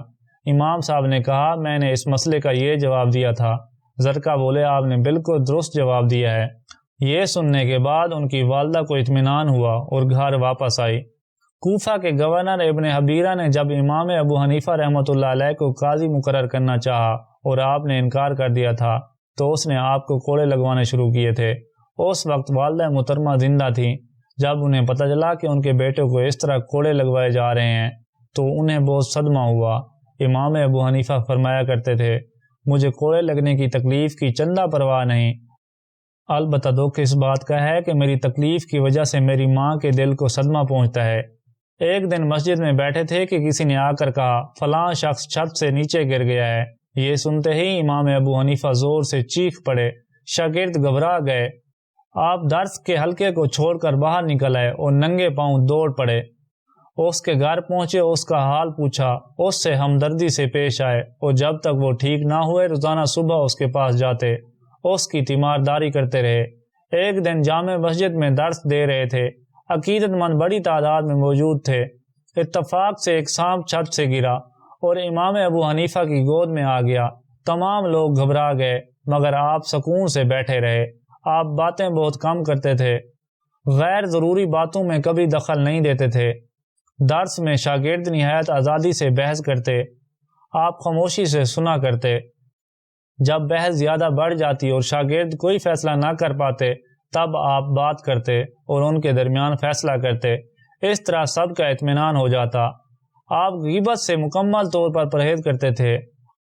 امام صاحب نے کہا، میں نے اس مسئلے کا یہ جواب دیا تھا۔ زرکہ بولے، آپ نے بالکل درست جواب دیا ہے۔ یہ سننے کے بعد ان کی والدہ کو اطمینان ہوا اور گھر واپس آئی۔ کوفہ کے گورنر ابن حبیرہ نے جب امام ابو حنیفہ رحمۃ اللہ علیہ کو قاضی مقرر کرنا چاہا اور آپ نے انکار کر دیا تھا تو اس نے آپ کو کوڑے لگوانے شروع کیے تھے۔ اس وقت والدہ محترمہ زندہ تھیں۔ جب انہیں پتہ چلا کہ ان کے بیٹے کو اس طرح کوڑے لگوائے جا رہے ہیں تو انہیں بہت صدمہ ہوا۔ امام ابو حنیفہ فرمایا کرتے تھے، مجھے کوڑے لگنے کی تکلیف کی چندہ پرواہ نہیں، البتہ دکھ اس بات کا ہے کہ میری تکلیف کی وجہ سے میری ماں کے دل کو صدمہ پہنچتا ہے۔ ایک دن مسجد میں بیٹھے تھے کہ کسی نے آ کر کہا، فلاں شخص چھت سے نیچے گر گیا ہے۔ یہ سنتے ہی امام ابو حنیفہ زور سے چیخ پڑے، شاگرد گھبرا گئے۔ آپ درس کے حلقے کو چھوڑ کر باہر نکل آئے اور ننگے پاؤں دوڑ پڑے۔ اس کے گھر پہنچے، اس کا حال پوچھا، اس سے ہمدردی سے پیش آئے اور جب تک وہ ٹھیک نہ ہوئے روزانہ صبح اس کے پاس جاتے، اس کی تیمارداری کرتے رہے۔ ایک دن جامع مسجد میں درس دے رہے تھے، عقیدت مند بڑی تعداد میں موجود تھے۔ اتفاق سے ایک سانپ چھت سے گرا اور امام ابو حنیفہ کی گود میں آ گیا۔ تمام لوگ گھبرا گئے مگر آپ سکون سے بیٹھے رہے۔ آپ باتیں بہت کم کرتے تھے، غیر ضروری باتوں میں کبھی دخل نہیں دیتے تھے۔ درس میں شاگرد نہایت آزادی سے بحث کرتے، آپ خاموشی سے سنا کرتے۔ جب بحث زیادہ بڑھ جاتی اور شاگرد کوئی فیصلہ نہ کر پاتے تب آپ بات کرتے اور ان کے درمیان فیصلہ کرتے۔ اس طرح سب کا اطمینان ہو جاتا۔ آپ غیبت سے مکمل طور پر پرہیز کرتے تھے۔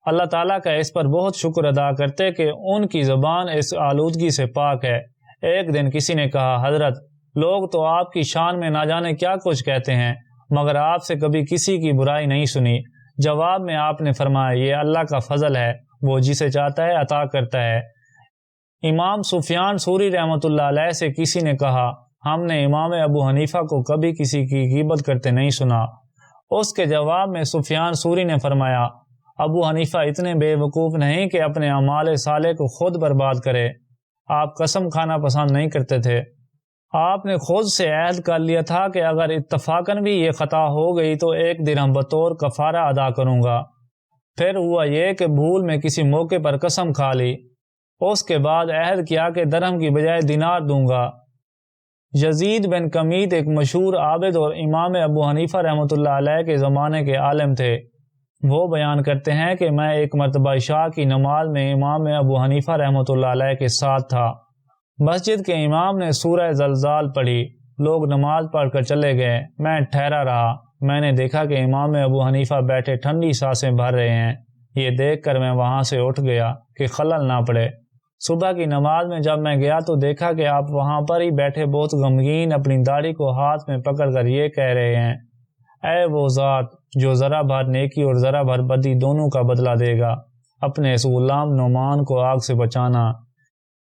اللہ تعالیٰ کا اس پر بہت شکر ادا کرتے کہ ان کی زبان اس آلودگی سے پاک ہے۔ ایک دن کسی نے کہا، حضرت لوگ تو آپ کی شان میں نہ جانے کیا کچھ کہتے ہیں مگر آپ سے کبھی کسی کی برائی نہیں سنی۔ جواب میں آپ نے فرمایا، یہ اللہ کا فضل ہے، وہ جسے چاہتا ہے عطا کرتا ہے۔ امام سفیان ثوری رحمۃ اللہ علیہ سے کسی نے کہا، ہم نے امام ابو حنیفہ کو کبھی کسی کی غیبت کرتے نہیں سنا۔ اس کے جواب میں سفیان ثوری نے فرمایا، ابو حنیفہ اتنے بے وقوف نہیں کہ اپنے اعمال صالح کو خود برباد کرے۔ آپ قسم کھانا پسند نہیں کرتے تھے۔ آپ نے خود سے عہد کر لیا تھا کہ اگر اتفاقاً بھی یہ خطا ہو گئی تو 1 درہم بطور کفارہ ادا کروں گا۔ پھر ہوا یہ کہ بھول میں کسی موقع پر قسم کھا لی، اس کے بعد عہد کیا کہ درہم کی بجائے دینار دوں گا۔ یزید بن کمیت ایک مشہور عابد اور امام ابو حنیفہ رحمۃ اللہ علیہ کے زمانے کے عالم تھے۔ وہ بیان کرتے ہیں کہ میں ایک مرتبہ عشاء کی نماز میں امام ابو حنیفہ رحمۃ اللہ علیہ کے ساتھ تھا۔ مسجد کے امام نے سورہ زلزال پڑھی، لوگ نماز پڑھ کر چلے گئے، میں ٹھہرا رہا۔ میں نے دیکھا کہ امام ابو حنیفہ بیٹھے ٹھنڈی سانسیں بھر رہے ہیں۔ یہ دیکھ کر میں وہاں سے اٹھ گیا کہ خلل نہ پڑے۔ صبح کی نماز میں جب میں گیا تو دیکھا کہ آپ وہاں پر ہی بیٹھے بہت غمگین اپنی داڑھی کو ہاتھ میں پکڑ کر یہ کہہ رہے ہیں، اے وہ ذات جو ذرا بھر نیکی اور ذرا بھر بدی دونوں کا بدلہ دے گا، اپنے اس غلام نعمان کو آگ سے بچانا۔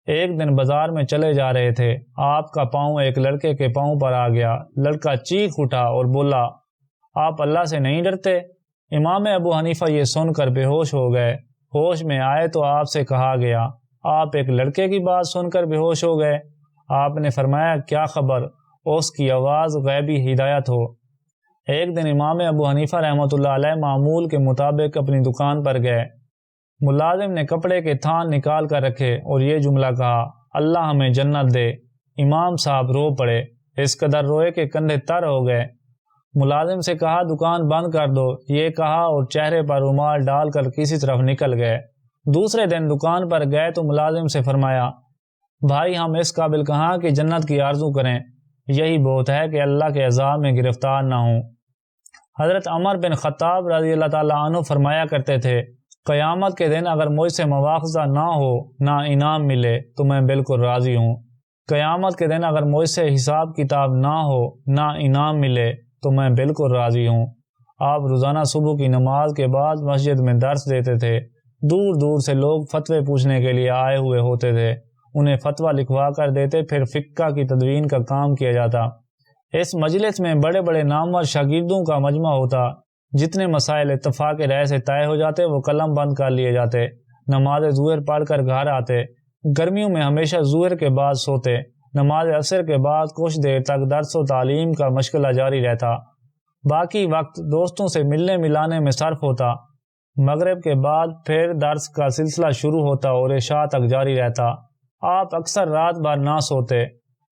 ایک دن بازار میں چلے جا رہے تھے، آپ کا پاؤں ایک لڑکے کے پاؤں پر آ گیا۔ لڑکا چیخ اٹھا اور بولا، آپ اللہ سے نہیں ڈرتے؟ امام ابو حنیفہ یہ سن کر بے ہوش ہو گئے۔ ہوش میں آئے تو آپ سے کہا گیا، آپ ایک لڑکے کی بات سن کر بے ہوش ہو گئے؟ آپ نے فرمایا، کیا خبر اس کی آواز غیبی ہدایت ہو۔ ایک دن امام ابو حنیفہ رحمۃ اللہ علیہ معمول کے مطابق اپنی دکان پر گئے۔ ملازم نے کپڑے کے تھان نکال کر رکھے اور یہ جملہ کہا، اللہ ہمیں جنت دے۔ امام صاحب رو پڑے، اس قدر روئے کہ کندھے تر ہو گئے۔ ملازم سے کہا، دکان بند کر دو، یہ کہا اور چہرے پر رومال ڈال کر کسی طرف نکل گئے۔ دوسرے دن دکان پر گئے تو ملازم سے فرمایا، بھائی ہم اس قابل کہاں کہ جنت کی آرزو کریں، یہی بہت ہے کہ اللہ کے عذاب میں گرفتار نہ ہوں۔ حضرت عمر بن خطاب رضی اللہ تعالیٰ عنہ فرمایا کرتے تھے، قیامت کے دن اگر مجھ سے مواخذہ نہ ہو، نہ انعام ملے تو میں بالکل راضی ہوں۔ قیامت کے دن اگر مجھ سے حساب کتاب نہ ہو، نہ انعام ملے تو میں بالکل راضی ہوں۔ آپ روزانہ صبح کی نماز کے بعد مسجد میں درس دیتے تھے۔ دور دور سے لوگ فتوے پوچھنے کے لیے آئے ہوئے ہوتے تھے، انہیں فتویٰ لکھوا کر دیتے، پھر فقہ کی تدوین کا کام کیا جاتا۔ اس مجلس میں بڑے بڑے نامور شاگردوں کا مجمع ہوتا، جتنے مسائل اتفاق رائے سے طے ہو جاتے وہ قلم بند کر لیے جاتے، نماز ظہر پڑھ کر گھر آتے۔ گرمیوں میں ہمیشہ ظہر کے بعد سوتے، نماز عصر کے بعد کچھ دیر تک درس و تعلیم کا مشغلہ جاری رہتا، باقی وقت دوستوں سے ملنے ملانے میں صرف ہوتا۔ مغرب کے بعد پھر درس کا سلسلہ شروع ہوتا اور عشاء تک جاری رہتا۔ آپ اکثر رات بھر نہ سوتے،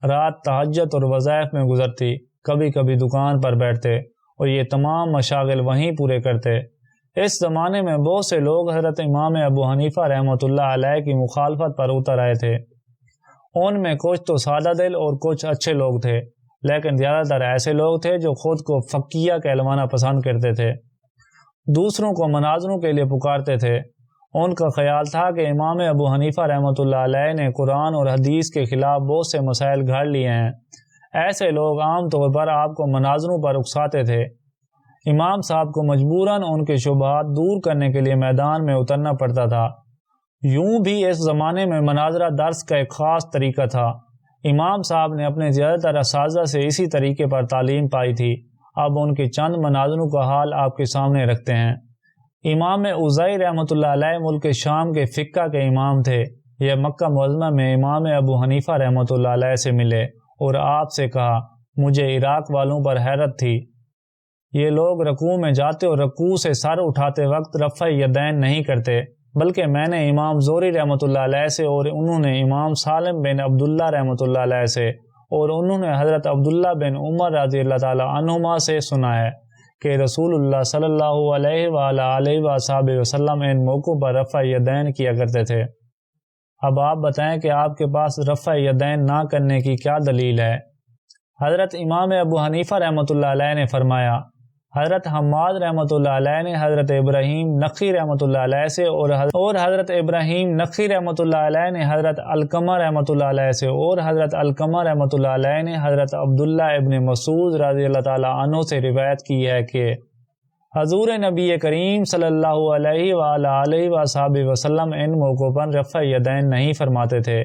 رات تہجد اور وظائف میں گزرتی، کبھی کبھی دکان پر بیٹھتے اور یہ تمام مشاغل وہیں پورے کرتے۔ اس زمانے میں بہت سے لوگ حضرت امام ابو حنیفہ رحمۃ اللہ علیہ کی مخالفت پر اتر آئے تھے۔ ان میں کچھ تو سادہ دل اور کچھ اچھے لوگ تھے، لیکن زیادہ تر ایسے لوگ تھے جو خود کو فقیہ کہلوانا پسند کرتے تھے، دوسروں کو مناظروں کے لیے پکارتے تھے۔ ان کا خیال تھا کہ امام ابو حنیفہ رحمۃ اللہ علیہ نے قرآن اور حدیث کے خلاف بہت سے مسائل گھڑ لیے ہیں۔ ایسے لوگ عام طور پر آپ کو مناظروں پر اکساتے تھے۔ امام صاحب کو مجبوراً ان کے شبہات دور کرنے کے لیے میدان میں اترنا پڑتا تھا۔ یوں بھی اس زمانے میں مناظرہ درس کا ایک خاص طریقہ تھا۔ امام صاحب نے اپنے زیادہ تر اساتذہ سے اسی طریقے پر تعلیم پائی تھی۔ اب ان کے چند مناظروں کا حال آپ کے سامنے رکھتے ہیں۔ امام اوزاعی رحمۃ اللہ علیہ ملک شام کے فقہ کے امام تھے۔ یہ مکہ معظمہ میں امام ابو حنیفہ رحمۃ اللہ علیہ سے ملے اور آپ سے کہا، مجھے عراق والوں پر حیرت تھی، یہ لوگ رکوع میں جاتے اور رکوع سے سر اٹھاتے وقت رفع یدین نہیں کرتے، بلکہ میں نے امام زہری رحمۃ اللہ علیہ سے اور انہوں نے امام سالم بن عبداللہ رحمۃ اللہ علیہ سے اور انہوں نے حضرت عبداللہ بن عمر رضی اللہ تعالیٰ عنہما سے سنا ہے کہ رسول اللہ صلی اللہ علیہ وآلہ وسلم ان موقعوں پر رفع یدین کیا کرتے تھے۔ اب آپ بتائیں کہ آپ کے پاس رفع یدین نہ کرنے کی کیا دلیل ہے؟ حضرت امام ابو حنیفہ رحمۃ اللہ علیہ نے فرمایا، حضرت حماد رحمۃ اللہ علیہ نے حضرت ابراہیم نخعی رحمۃ اللہ علیہ سے اور حضرت ابراہیم نخعی رحمۃ اللہ علیہ نے حضرت علقمہ رحمۃ اللہ علیہ سے اور حضرت علقمہ رحمۃ اللہ علیہ نے حضرت عبداللہ ابن مسعود رضی اللہ تعالیٰ عنہ سے روایت کی ہے کہ حضور نبی کریم صلی اللہ علیہ وآلہ وسلم ان موقعوں پر رفع یدین نہیں فرماتے تھے۔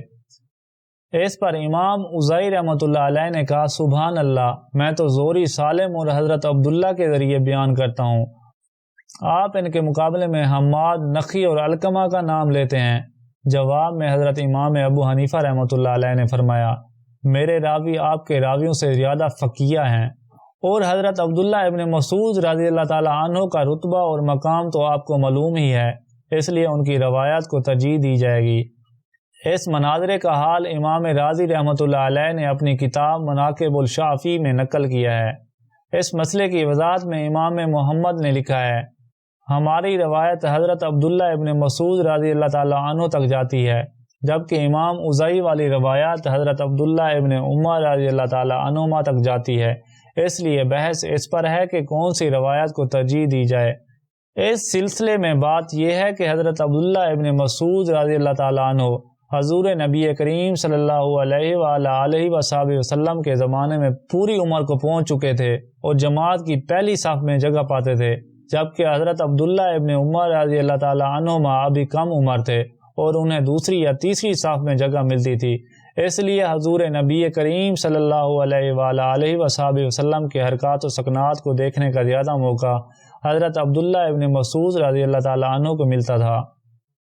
اس پر امام اوزاعی رحمۃ اللہ علیہ نے کہا، سبحان اللہ، میں تو زہری، سالم اور حضرت عبداللہ کے ذریعے بیان کرتا ہوں، آپ ان کے مقابلے میں حماد، نخعی اور علقمہ کا نام لیتے ہیں۔ جواب میں حضرت امام ابو حنیفہ رحمۃ اللہ علیہ نے فرمایا، میرے راوی آپ کے راویوں سے زیادہ فقیہ ہیں، اور حضرت عبداللہ ابن مسعود رضی اللہ تعالیٰ عنہ کا رتبہ اور مقام تو آپ کو معلوم ہی ہے، اس لیے ان کی روایات کو ترجیح دی جائے گی۔ اس مناظرے کا حال امام رازی رحمۃ اللہ علیہ نے اپنی کتاب مناقب الشافعی میں نقل کیا ہے۔ اس مسئلے کی وضاحت میں امام محمد نے لکھا ہے، ہماری روایت حضرت عبداللہ ابن مسعود رضی اللہ تعالیٰ عنہ تک جاتی ہے، جبکہ امام اوزاعی والی روایات حضرت عبداللہ ابن عمر رضی اللہ تعالیٰ عنہما تک جاتی ہے۔ اس لیے بحث اس پر ہے کہ کون سی روایت کو ترجیح دی جائے۔ اس سلسلے میں بات یہ ہے کہ حضرت عبداللہ ابن مسعود رضی اللہ تعالیٰ عنہ حضور نبی کریم صلی اللہ علیہ وآلہ وسلم کے زمانے میں پوری عمر کو پہنچ چکے تھے اور جماعت کی پہلی صف میں جگہ پاتے تھے، جبکہ حضرت عبداللہ ابن عمر رضی اللہ تعالیٰ عنہما ابھی کم عمر تھے اور انہیں دوسری یا تیسری صف میں جگہ ملتی تھی۔ اس لیے حضور نبی کریم صلی اللہ علیہ وآلہ وسلم کے حرکات و سکنات کو دیکھنے کا زیادہ موقع حضرت عبداللہ ابن مسعود رضی اللہ تعالیٰ عنہ کو ملتا تھا۔